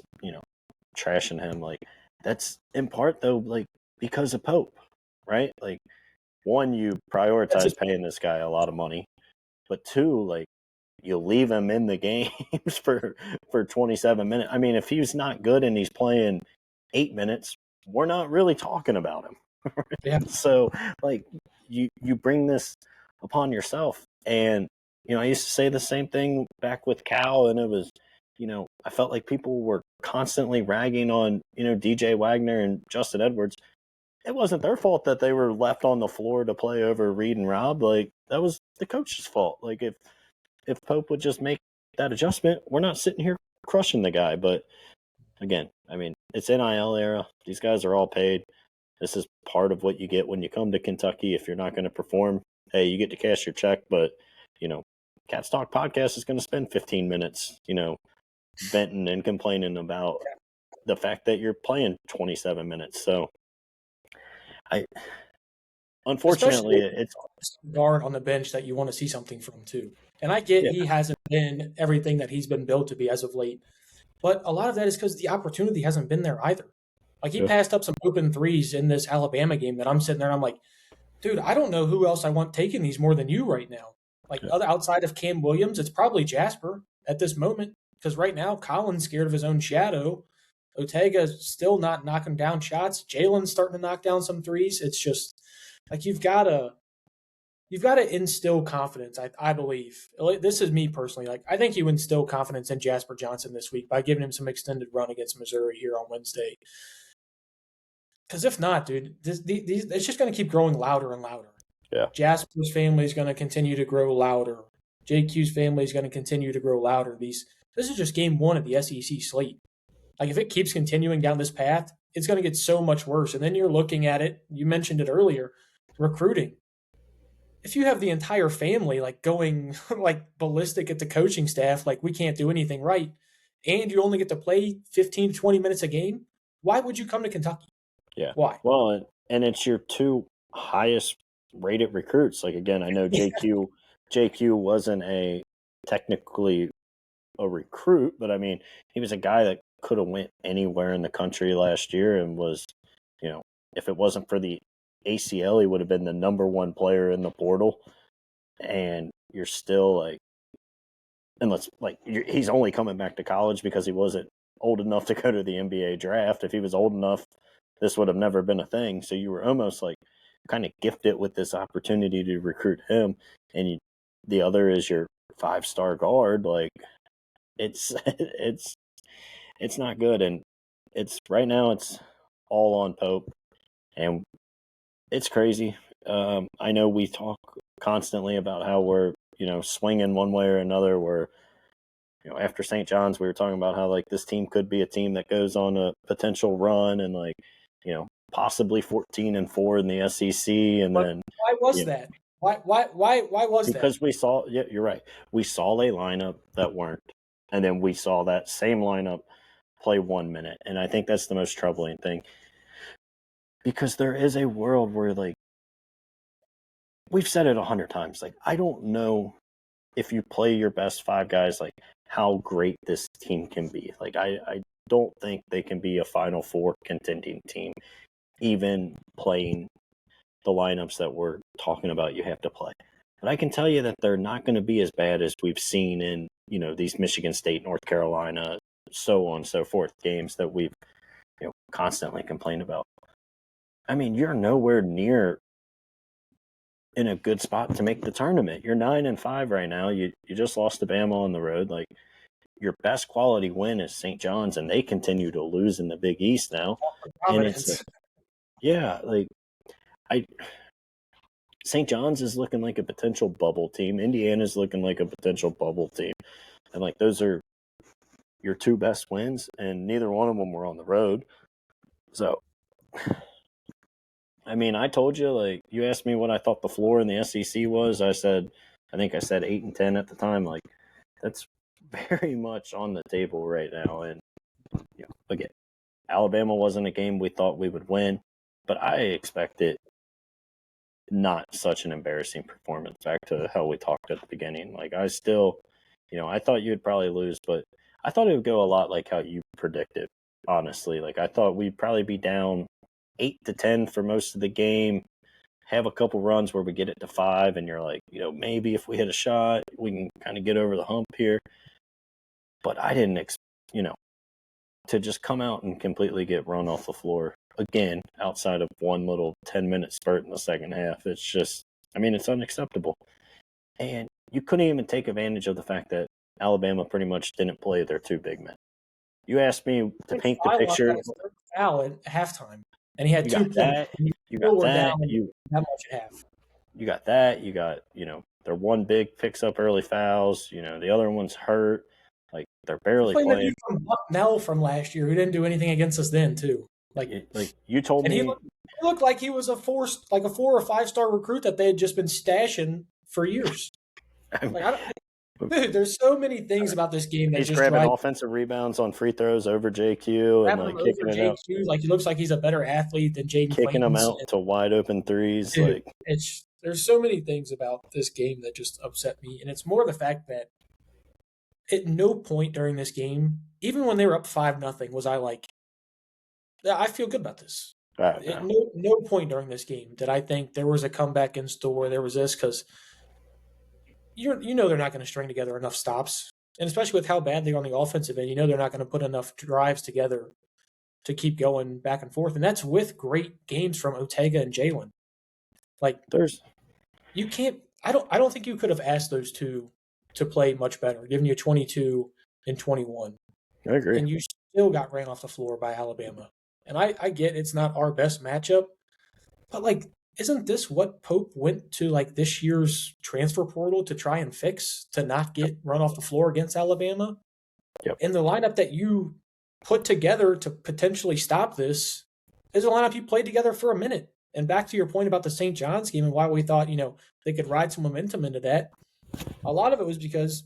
trashing him. Like, that's in part, though, like, because of Pope, right? Like, one, you prioritize paying this guy a lot of money, but two, like, you leave him in the games for 27 minutes. I mean, if he's not good and he's playing 8 minutes, we're not really talking about him. Yeah. So, like, you bring this upon yourself. And, I used to say the same thing back with Cal, and it was, I felt like people were constantly ragging on, DJ Wagner and Justin Edwards. It wasn't their fault that they were left on the floor to play over Reed and Rob. Like, that was the coach's fault. Like, if Pope would just make that adjustment, we're not sitting here crushing the guy. But again, I mean, it's NIL era. These guys are all paid. This is part of what you get when you come to Kentucky. If you're not going to perform, hey, you get to cash your check. But, Cats Talk Podcast is going to spend 15 minutes, venting and complaining about the fact that you're playing 27 minutes. So, unfortunately, it's guard on the bench that you want to see something from too. And I get he hasn't been everything that he's been built to be as of late, but a lot of that is because the opportunity hasn't been there either. Like, he passed up some open threes in this Alabama game that I'm sitting there and I'm like, dude, I don't know who else I want taking these more than you right now. Like, outside of Cam Williams, it's probably Jasper at this moment, because right now Colin's scared of his own shadow. Ortega's still not knocking down shots. Jalen's starting to knock down some threes. It's just like you've got to instill confidence. I believe, this is me personally. Like, I think you instill confidence in Jasper Johnston this week by giving him some extended run against Missouri here on Wednesday. Because if not, dude, it's just going to keep growing louder and louder. Yeah. Jasper's family is going to continue to grow louder. JQ's family is going to continue to grow louder. This is just game 1 of the SEC slate. Like, if it keeps continuing down this path, it's going to get so much worse. And then you're looking at it, you mentioned it earlier, recruiting. If you have the entire family, like, going, like, ballistic at the coaching staff, like, we can't do anything right, and you only get to play 15 to 20 minutes a game, why would you come to Kentucky? Yeah. Why? Well, and it's your 2 highest rated recruits. Like, again, I know JQ wasn't technically a recruit, but I mean, he was a guy that could have went anywhere in the country last year and was, if it wasn't for the ACL, he would have been the number 1 player in the portal. And you're still like, he's only coming back to college because he wasn't old enough to go to the NBA draft. If he was old enough, this would have never been a thing. So you were almost like kind of gifted with this opportunity to recruit him. And the other is your 5-star guard. Like, it's not good. And right now it's all on Pope, and it's crazy. I know we talk constantly about how we're, swinging one way or another. We're, after St. John's, we were talking about how, like, this team could be a team that goes on a potential run and, like, possibly 14-4 in the SEC. And then why was that? Why was that? Because we saw, you're right. We saw a lineup that weren't, and then we saw that same lineup play 1 minute. And I think that's the most troubling thing, because there is a world where, like, we've said it 100 times. Like, I don't know if you play your best 5 guys, like, how great this team can be. Like, I don't think they can be a Final Four contending team, even playing the lineups that we're talking about you have to play. But I can tell you that they're not going to be as bad as we've seen in, these Michigan State, North Carolina, so on and so forth, games that we've, constantly complained about. I mean, you're nowhere near in a good spot to make the tournament. You're 9-5 right now. You just lost to Bama on the road. Like, your best quality win is St. John's, and they continue to lose in the Big East now. And it's St. John's is looking like a potential bubble team. Indiana's looking like a potential bubble team. And, like, those are your 2 best wins, and neither one of them were on the road. So, I mean, I told you, like, you asked me what I thought the floor in the SEC was. I think I said 8-10 at the time. Like, that's very much on the table right now. And, again, Alabama wasn't a game we thought we would win, but I expected not such an embarrassing performance back to how we talked at the beginning. Like, I still, I thought you'd probably lose, but I thought it would go a lot like how you predicted, honestly. Like, I thought we'd probably be down 8-10 for most of the game, have a couple runs where we get it to 5, and you're like, maybe if we hit a shot, we can kind of get over the hump here. But I didn't to just come out and completely get run off the floor again outside of one little 10-minute spurt in the second half. It's just, it's unacceptable. And you couldn't even take advantage of the fact that Alabama pretty much didn't play their 2 big men. You asked me to paint the picture. Foul at halftime, and he had 2 points. You got that. That much at half. You got that. You got, their one big picks up early fouls. The other one's hurt. Like, they're barely playing. Bucknell from last year, who didn't do anything against us then, too. Like you told me, he looked like he was a 4 or 5-star recruit that they had just been stashing for years. Dude, there's so many things about this game that he's just grabbing offensive rebounds on free throws over JQ and kicking it out. Like, he looks like he's a better athlete than Jaden kicking them out to wide open threes. Dude, there's so many things about this game that just upset me, and it's more the fact that at no point during this game, even when they were up 5-0, was I like, I feel good about this. At no point during this game did I think there was a comeback in store. There was this, because they're not going to string together enough stops, and especially with how bad they are on the offensive end, they're not going to put enough drives together to keep going back and forth, and that's with great games from Ortega and Jalen. Like, you can't. I don't think you could have asked those 2 to play much better, giving you 22 and 21. I agree. And you still got ran off the floor by Alabama. And I get it's not our best matchup, but, like, isn't this what Pope went to, like, this year's transfer portal to try and fix, to not get run off the floor against Alabama? Yep. And the lineup that you put together to potentially stop this is a lineup you played together for a minute. And back to your point about the St. John's game and why we thought, they could ride some momentum into that, a lot of it was because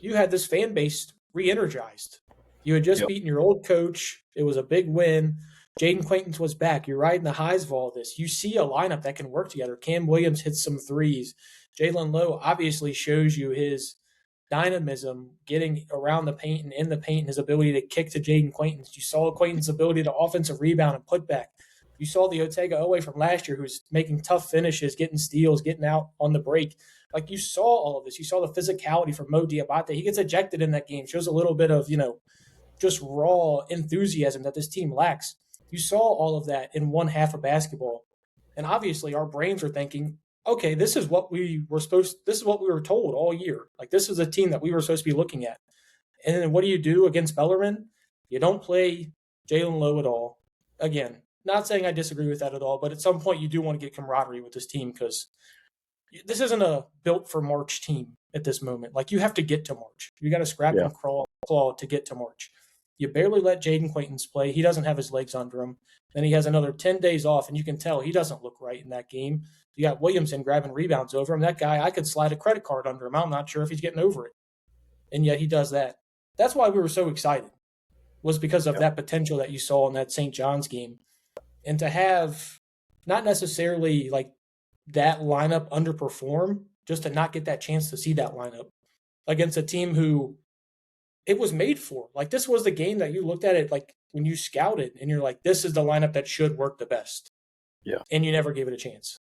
you had this fan base re-energized. You had just beaten your old coach. It was a big win. Jaden Quaintance was back. You're riding the highs of all this. You see a lineup that can work together. Cam Williams hits some threes. Jalen Lowe obviously shows you his dynamism, getting around the paint and in the paint, and his ability to kick to Jaden Quaintance. You saw Quaintance's ability to offensive rebound and put back. You saw the Ortega Owe from last year, who's making tough finishes, getting steals, getting out on the break. Like, you saw all of this. You saw the physicality from Mo Diabate. He gets ejected in that game. Shows a little bit of, just raw enthusiasm that this team lacks. You saw all of that in one half of basketball. And obviously our brains are thinking, okay, this is what we were told all year. Like, this is a team that we were supposed to be looking at. And then what do you do against Bellarmine? You don't play Jalen Lowe at all. Again, not saying I disagree with that at all, but at some point you do want to get camaraderie with this team, because this isn't a built for March team at this moment. Like, you have to get to March. You got to scrap and claw to get to March. You barely let Jaden Quaintance play. He doesn't have his legs under him. Then he has another 10 days off, and you can tell he doesn't look right in that game. You got Williamson grabbing rebounds over him. That guy, I could slide a credit card under him. I'm not sure if he's getting over it. And yet he does that. That's why we were so excited, was because of that potential that you saw in that St. John's game. And to have not necessarily like that lineup underperform just to not get that chance to see that lineup against a team who it was made for. Like, this was the game that you looked at it like when you scouted and you're like, this is the lineup that should work the best. Yeah. And you never gave it a chance.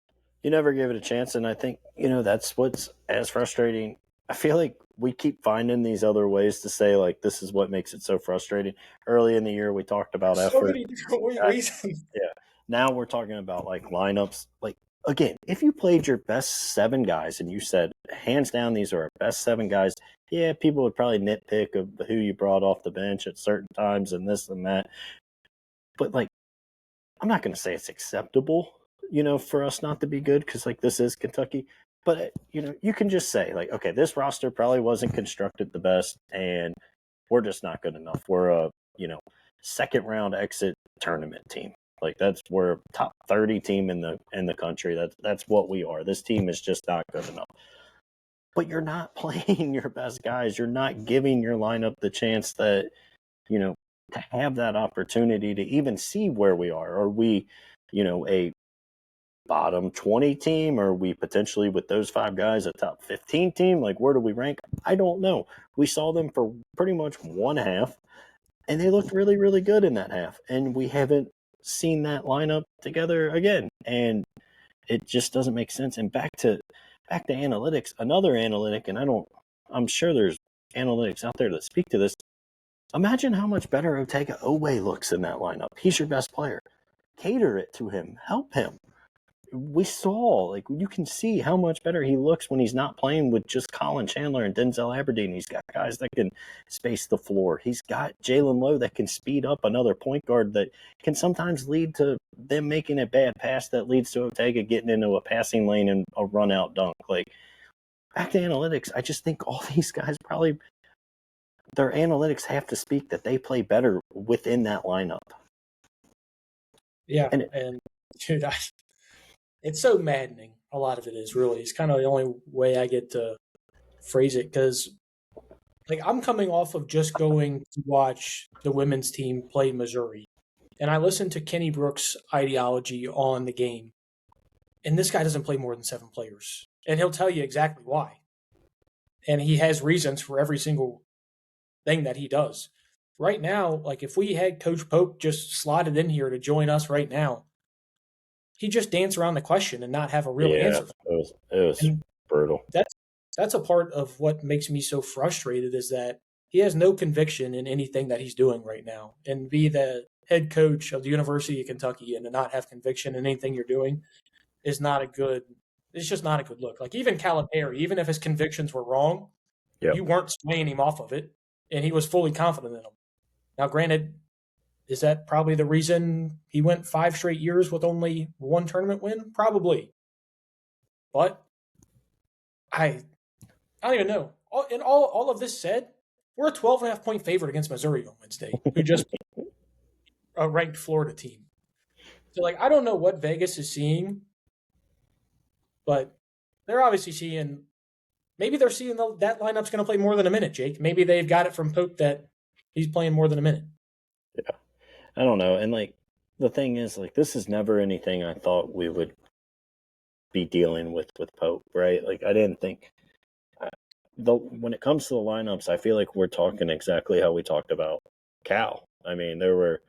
You never gave it a chance, and I think, that's what's as frustrating. I feel like we keep finding these other ways to say, like, this is what makes it so frustrating. Early in the year, we talked about So effort. many different reasons. Yeah. Now we're talking about, like, lineups. Like, again, if you played your best 7 guys and you said, hands down, these are our best 7 guys, yeah, people would probably nitpick of who you brought off the bench at certain times and this and that. But, like, I'm not going to say it's acceptable, for us not to be good because, like, this is Kentucky. But, you can just say, like, okay, this roster probably wasn't constructed the best, and we're just not good enough. We're a, second round exit tournament team. Like, we're a top 30 team in the country. That's what we are. This team is just not good enough. But you're not playing your best guys. You're not giving your lineup the chance that, to have that opportunity to even see where we are. Are we, a bottom 20 team? Or are we potentially, with those 5 guys, a top 15 team? Like, where do we rank? I don't know. We saw them for pretty much one half, and they looked really, really good in that half. And we haven't seen that lineup together again. And it just doesn't make sense. And back to analytics, another analytic, and I'm sure there's analytics out there that speak to this. Imagine how much better Otega Oweh looks in that lineup. He's your best player. Cater it to him. Help him. We saw, like, you can see how much better he looks when he's not playing with just Colin Chandler and Denzel Aberdeen. He's got guys that can space the floor. He's got Jalen Lowe that can speed up another point guard that can sometimes lead to them making a bad pass that leads to Otega getting into a passing lane and a run-out dunk. Like, back to analytics, I just think all these guys probably – their analytics have to speak that they play better within that lineup. Yeah, and dude, it's so maddening. A lot of it is, really. It's kind of the only way I get to phrase it, because, like, I'm coming off of just going to watch the women's team play Missouri, and I listened to Kenny Brooks' ideology on the game, and this guy doesn't play more than 7 players, and he'll tell you exactly why. And he has reasons for every single thing that he does. Right now, like, if we had Coach Pope just slotted in here to join us right now, he'd just dance around the question and not have a real answer. It was brutal. That's a part of what makes me so frustrated, is that he has no conviction in anything that he's doing right now. And be the head coach of the University of Kentucky and to not have conviction in anything you're doing is not a good – it's just not a good look. Like, even Calipari, even if his convictions were wrong, you weren't swaying him off of it, and he was fully confident in them. Now, granted, is that probably the reason he went 5 straight years with only 1 tournament win? Probably. But I don't even know. And all of this said, we're a 12.5-point favorite against Missouri on Wednesday, who just beat a ranked Florida team. So, like, I don't know what Vegas is seeing, but they're obviously seeing – maybe they're seeing that lineup's going to play more than a minute, Jake. Maybe they've got it from Pope that he's playing more than a minute. Yeah. I don't know. And, like, the thing is, like, this is never anything I thought we would be dealing with Pope, right? Like, I didn't think when it comes to the lineups, I feel like we're talking exactly how we talked about Cal. I mean, there were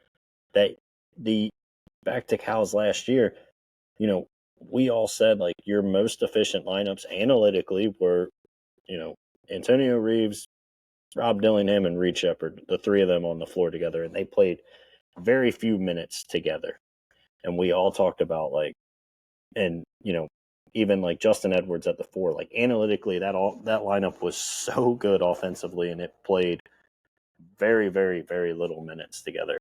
back to Cal's last year, we all said, like, your most efficient lineups analytically were, Antonio Reeves, Rob Dillingham, and Reed Shepherd, the 3 of them on the floor together, and they played very few minutes together. And we all talked about, like, and, even like Justin Edwards at the 4, like, analytically, that lineup was so good offensively, and it played very, very, very little minutes together.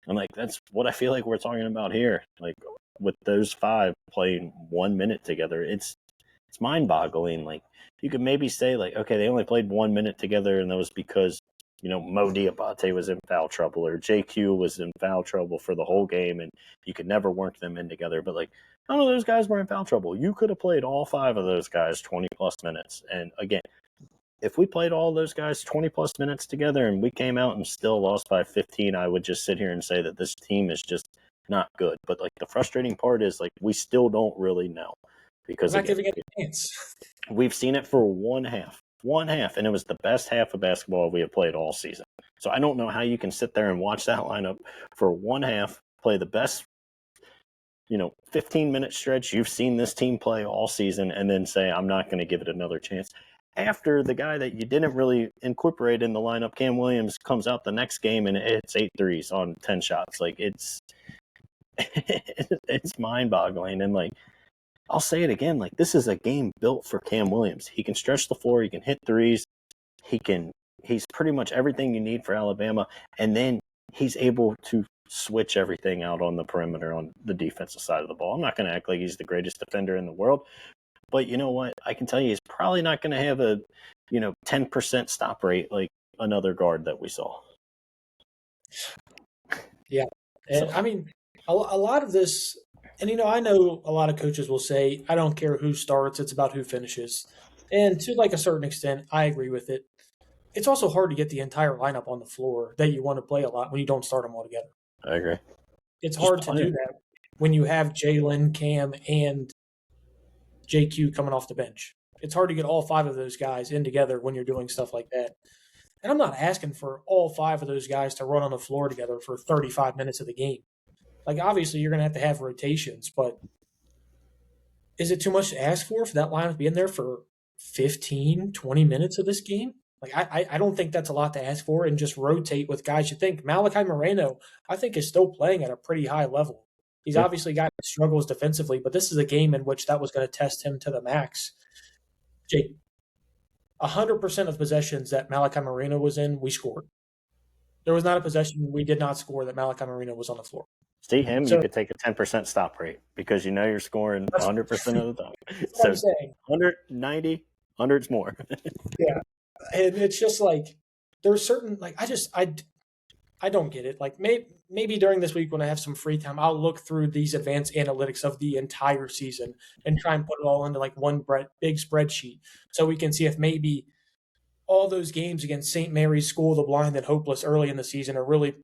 And, like, that's what I feel like we're talking about here. Like, with those 5 playing 1 minute together, it's mind-boggling. Like, you could maybe say, like, okay, they only played 1 minute together, and that was because, Mo Diabate was in foul trouble, or JQ was in foul trouble for the whole game, and you could never work them in together. But, like, none of those guys were in foul trouble. You could have played all 5 of those guys 20-plus minutes. And, again, if we played all those guys 20-plus minutes together and we came out and still lost by 15, I would just sit here and say that this team is just not good. But, like, the frustrating part is, like, we still don't really know. because I'm not again, giving it a chance. we've seen it for one half, and it was the best half of basketball we have played all season. So I don't know how you can sit there and watch that lineup for one half, play the best 15-minute stretch you've seen this team play all season, and then say, I'm not going to give it another chance. After the guy that you didn't really incorporate in the lineup, Cam Williams, comes out the next game and hits 8 threes on 10 shots. Like, it's mind-boggling. And, like, I'll say it again, like, this is a game built for Cam Williams. He can stretch the floor, he can hit threes, he's pretty much everything you need for Alabama, and then he's able to switch everything out on the perimeter on the defensive side of the ball. I'm not going to act like he's the greatest defender in the world, but you know what? I can tell you he's probably not going to have a 10% stop rate like another guard that we saw. Yeah. And I mean, a lot of this, and I know a lot of coaches will say, I don't care who starts, it's about who finishes. And to like a certain extent, I agree with it. It's also hard to get the entire lineup on the floor that you want to play a lot when you don't start them all together. I agree. It's hard to do that when you have Jalen, Cam, and JQ coming off the bench. It's hard to get all 5 of those guys in together when you're doing stuff like that. And I'm not asking for all 5 of those guys to run on the floor together for 35 minutes of the game. Like, obviously, you're going to have rotations, but is it too much to ask for that lineup to be in there for 15, 20 minutes of this game? Like, I don't think that's a lot to ask for, and just rotate with guys you think. Malachi Moreno, I think, is still playing at a pretty high level. He's obviously got struggles defensively, but this is a game in which that was going to test him to the max. Jake, 100% of possessions that Malachi Moreno was in, we scored. There was not a possession we did not score that Malachi Moreno was on the floor. See him, you could take a 10% stop rate because you're scoring 100% of the time. So 190, 100's more. Yeah. And it's just like there's certain I don't get it. Like maybe during this week when I have some free time, I'll look through these advanced analytics of the entire season and try and put it all into like one big spreadsheet so we can see if maybe all those games against St. Mary's School of the Blind and Hopeless early in the season are really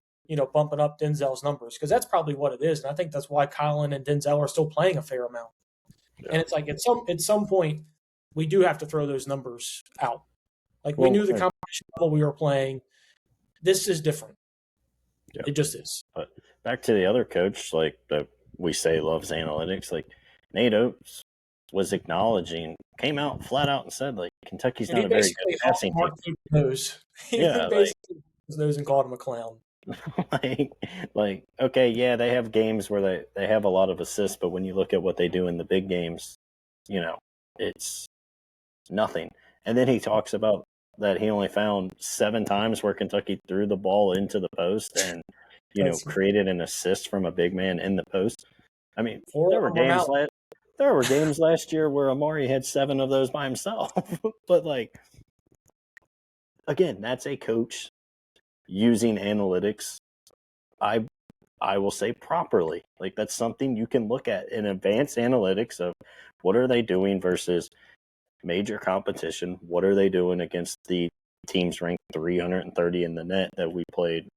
bumping up Denzel's numbers, because that's probably what it is. And I think that's why Colin and Denzel are still playing a fair amount. Yeah. And it's like at some point we do have to throw those numbers out. Like we knew the competition level we were playing. This is different. Yeah. It just is. But back to the other coach, like that we say loves analytics, like Nate Oates was acknowledging, came out flat out and said, like, Kentucky's not a very good passing team. He basically his nose and called him a clown. like okay, yeah, they have games where they have a lot of assists, but when you look at what they do in the big games, it's nothing. And then he talks about that he only found 7 times where Kentucky threw the ball into the post and created an assist from a big man in the post. I mean, there were games last year where Amari had 7 of those by himself. But like, again, that's a coach using analytics, I will say, properly. Like, that's something you can look at in advanced analytics of what are they doing versus major competition. What are they doing against the teams ranked 330 in the net that we played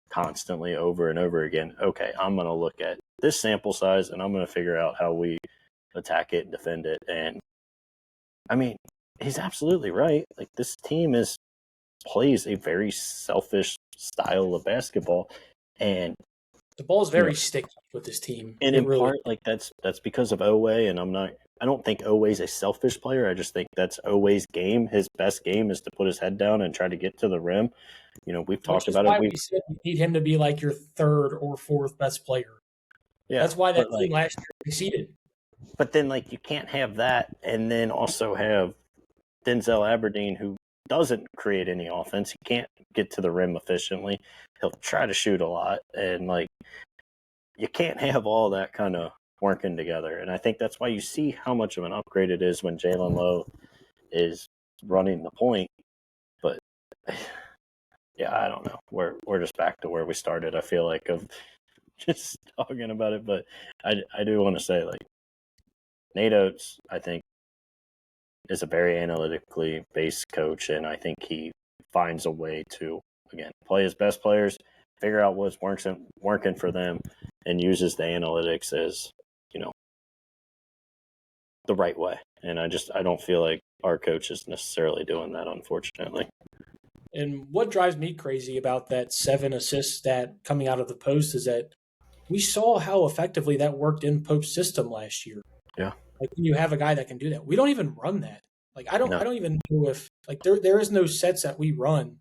constantly over and over again? Okay, I'm going to look at this sample size and I'm going to figure out how we attack it and defend it. And I mean, he's absolutely right. Like, this team plays a very selfish style of basketball, and the ball is very sticky with this team. And in part, like that's because of Oweh, and I don't think Oweh's a selfish player. I just think that's Oweh's game. His best game is to put his head down and try to get to the rim. We've talked about it. We said we need him to be like your 3rd or 4th best player. Yeah, that's why that team last year succeeded. But then, like, you can't have that and then also have Denzel Aberdeen, who doesn't create any offense. He can't get to the rim efficiently. He'll try to shoot a lot, and like, you can't have all that kind of working together. And I think that's why you see how much of an upgrade it is when Jalen Lowe is running the point. But yeah, I don't know. We're just back to where we started. I feel like of just talking about it, but I do want to say, like, Nate Oates, I think, is a very analytically based coach, and I think he finds a way to, again, play his best players, figure out what's working for them, and uses the analytics as, the right way. And I don't feel like our coach is necessarily doing that, unfortunately. And what drives me crazy about that 7 assist stat coming out of the post is that we saw how effectively that worked in Pope's system last year. Yeah. Like when you have a guy that can do that, we don't even run that. Like I don't even know if like there is no sets that we run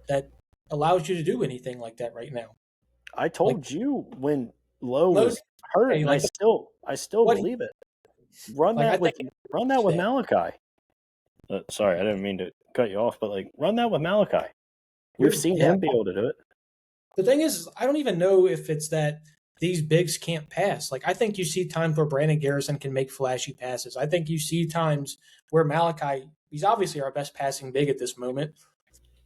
that allows you to do anything like that right now. I told you when Lowe Lowe's, was hurt, hey, and like I still what believe it. Run like I that with think Malachi. Sorry, I didn't mean to cut you off, but like run that with Malachi. We've seen him be able to do it. The thing is, I don't even know if it's that these bigs can't pass. Like I think you see times where Brandon Garrison can make flashy passes. I think you see times where Malachi, he's obviously our best passing big at this moment.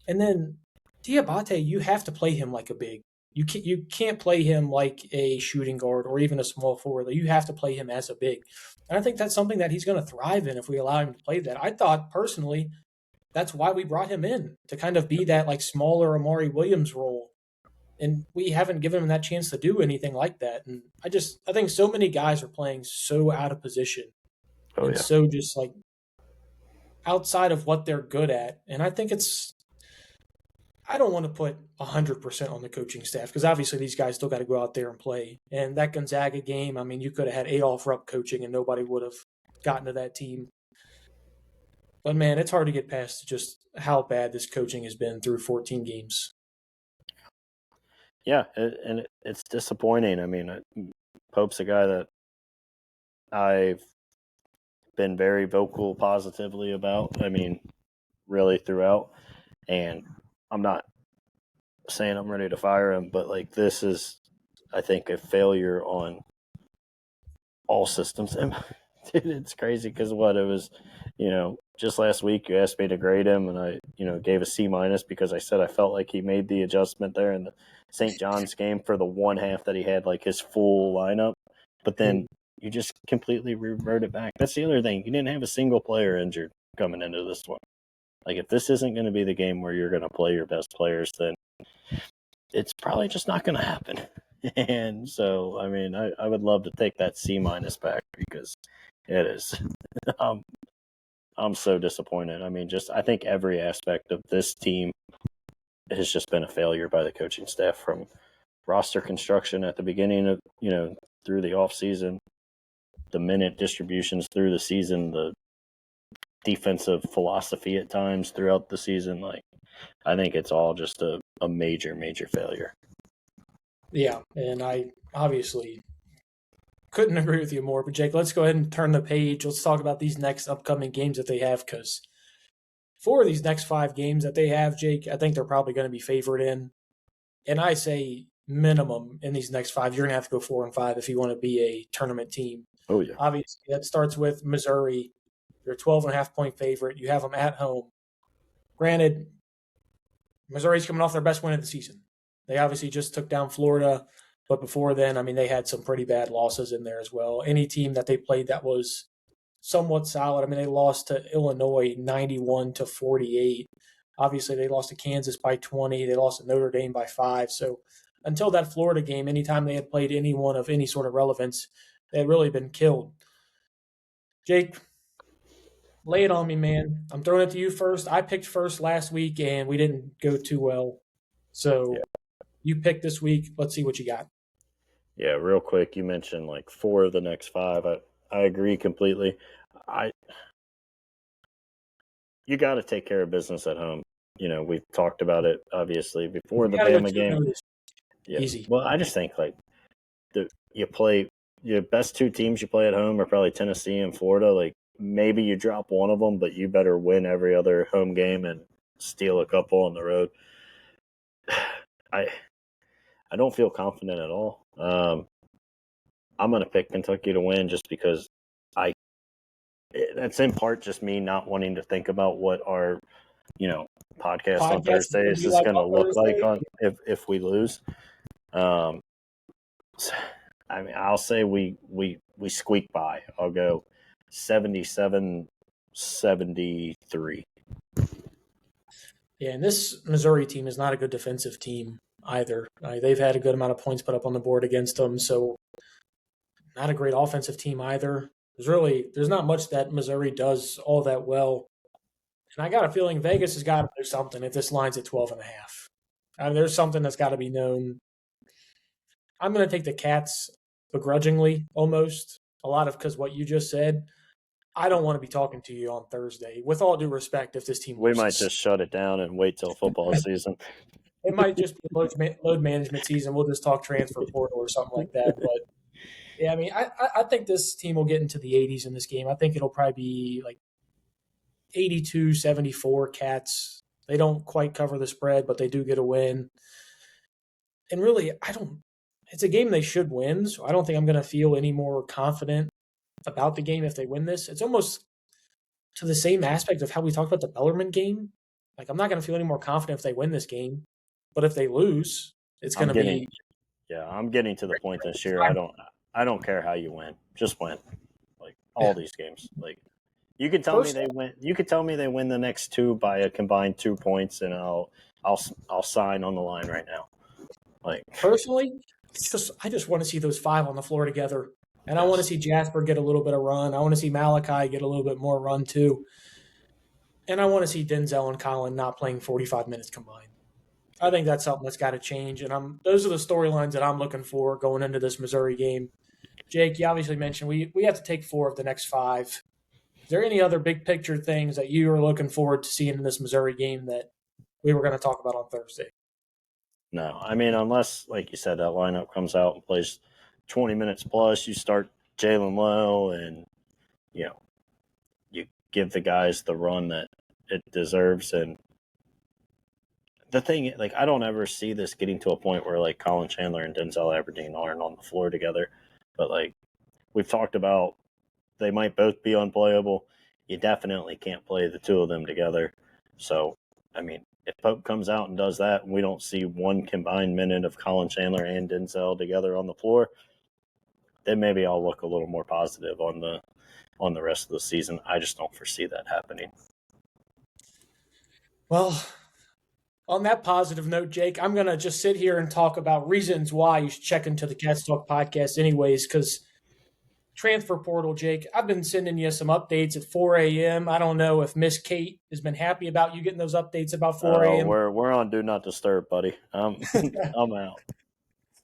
And then Diabate, you have to play him like a big. You can't play him like a shooting guard or even a small forward. You have to play him as a big. And I think that's something that he's going to thrive in if we allow him to play that. I thought personally that's why we brought him in to kind of be that like smaller Amari Williams role. And we haven't given him that chance to do anything like that. And I think so many guys are playing so out of position and so just like outside of what they're good at. And I think I don't want to put 100% on the coaching staff because obviously these guys still got to go out there and play. And that Gonzaga game, I mean, you could have had Adolph Rupp coaching and nobody would have gotten to that team. But man, it's hard to get past just how bad this coaching has been through 14 games. Yeah, and it's disappointing. I mean, Pope's a guy that I've been very vocal positively about. I mean, really throughout. And I'm not saying I'm ready to fire him, but like this is, I think, a failure on all systems. And dude, it's crazy because it was, just last week you asked me to grade him, and I, gave a C- because I said I felt like he made the adjustment there in the St. John's game for the one half that he had like his full lineup, but then you just completely reverted back. That's the other thing. You didn't have a single player injured coming into this one. Like if this isn't going to be the game where you're going to play your best players, then it's probably just not going to happen. And so, I mean, I would love to take that C- back because it is. I'm so disappointed. I mean, I think every aspect of this team has just been a failure by the coaching staff, from roster construction at the beginning of, through the off season, the minute distributions through the season, the defensive philosophy at times throughout the season. Like, I think it's all just a major, major failure. Yeah, and I obviously couldn't agree with you more. But Jake, let's go ahead and turn the page. Let's talk about these next upcoming games that they have, because 4 of these next 5 games that they have, Jake, I think they're probably going to be favored in. And I say minimum in these next 5, you're going to have to go 4-5 if you want to be a tournament team. Oh, yeah. Obviously, that starts with Missouri. They're a 12.5-point favorite. You have them at home. Granted, Missouri's coming off their best win of the season. They obviously just took down Florida, but before then, I mean, they had some pretty bad losses in there as well. Any team that they played that was somewhat solid, I mean, they lost to Illinois 91-48. Obviously, they lost to Kansas by 20. They lost to Notre Dame by 5. So until that Florida game, anytime they had played anyone of any sort of relevance, they had really been killed. Jake, lay it on me, man. I'm throwing it to you first. I picked first last week, and we didn't go too well. So you picked this week. Let's see what you got. Yeah, real quick, you mentioned like 4 of the next 5. I agree completely. You got to take care of business at home. We've talked about it obviously before the Bama game. Yeah. Easy. Well, I just think like you play your best 2 teams you play at home are probably Tennessee and Florida. Like maybe you drop one of them, but you better win every other home game and steal a couple on the road. I don't feel confident at all. I'm going to pick Kentucky to win just because that's in part just me not wanting to think about what our, podcast on Thursdays is going to look like if we lose. I mean, I'll say we squeak by. I'll go 77-73. Yeah, and this Missouri team is not a good defensive team either. They've had a good amount of points put up on the board against them, so not a great offensive team either. there's not much that Missouri does all that well. And I got a feeling Vegas has got to do something if this line's at 12.5. I mean, there's something that's got to be known. I'm going to take the Cats begrudgingly, almost. A lot of because what you just said. I don't want to be talking to you on Thursday. With all due respect, if this team We loses. might just shut it down and wait till football season. It might just be load management season. We'll just talk transfer portal or something like that. But, yeah, I mean, I think this team will get into the 80s in this game. I think it'll probably be like 82-74 Cats. They don't quite cover the spread, but they do get a win. And really, it's a game they should win, so I don't think I'm going to feel any more confident about the game if they win this. It's almost to the same aspect of how we talked about the Bellarmine game. Like, I'm not going to feel any more confident if they win this game. But if they lose, it's going to be. Yeah, I'm getting to the point this year. I don't care how you win, just win. Like all these games. Like you could tell me they win. You could tell me they win the next two by a combined 2 points, and I'll sign on the line right now. Like personally, I just want to see those 5 on the floor together, and I want to see Jasper get a little bit of run. I want to see Malachi get a little bit more run too, and I want to see Denzel and Colin not playing 45 minutes combined. I think that's something that's got to change, and those are the storylines that I'm looking for going into this Missouri game. Jake, you obviously mentioned we have to take 4 of the next 5. Is there any other big picture things that you are looking forward to seeing in this Missouri game that we were going to talk about on Thursday? No, I mean, unless, like you said, that lineup comes out and plays 20 minutes plus, you start Jalen Lowe and, you give the guys the run that it deserves. And the thing, like, I don't ever see this getting to a point where, like, Colin Chandler and Denzel Aberdeen aren't on the floor together. But, like, we've talked about they might both be unplayable. You definitely can't play the two of them together. So, I mean, if Pope comes out and does that and we don't see one combined minute of Colin Chandler and Denzel together on the floor, then maybe I'll look a little more positive on the rest of the season. I just don't foresee that happening. Well, on that positive note, Jake, I'm going to just sit here and talk about reasons why you should check into the Cats Talk podcast anyways, because transfer portal, Jake, I've been sending you some updates at 4 a.m. I don't know if Miss Kate has been happy about you getting those updates about 4 a.m. We're on Do Not Disturb, buddy. I'm out.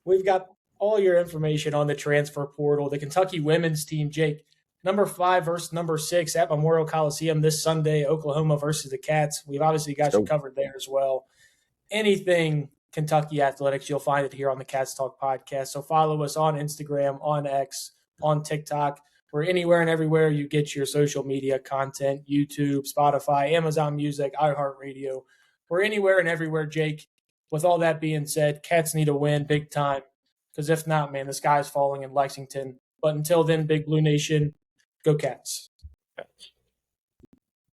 We've got all your information on the transfer portal. The Kentucky women's team, Jake, number 5 versus number 6 at Memorial Coliseum this Sunday, Oklahoma versus the Cats. We've obviously got you covered there as well. Anything Kentucky athletics, you'll find it here on the Cats Talk podcast. So follow us on Instagram, on X, on TikTok. We're anywhere and everywhere you get your social media content, YouTube, Spotify, Amazon Music, iHeartRadio. We're anywhere and everywhere, Jake. With all that being said, Cats need a win big time. Because if not, man, the sky's falling in Lexington. But until then, Big Blue Nation, go Cats.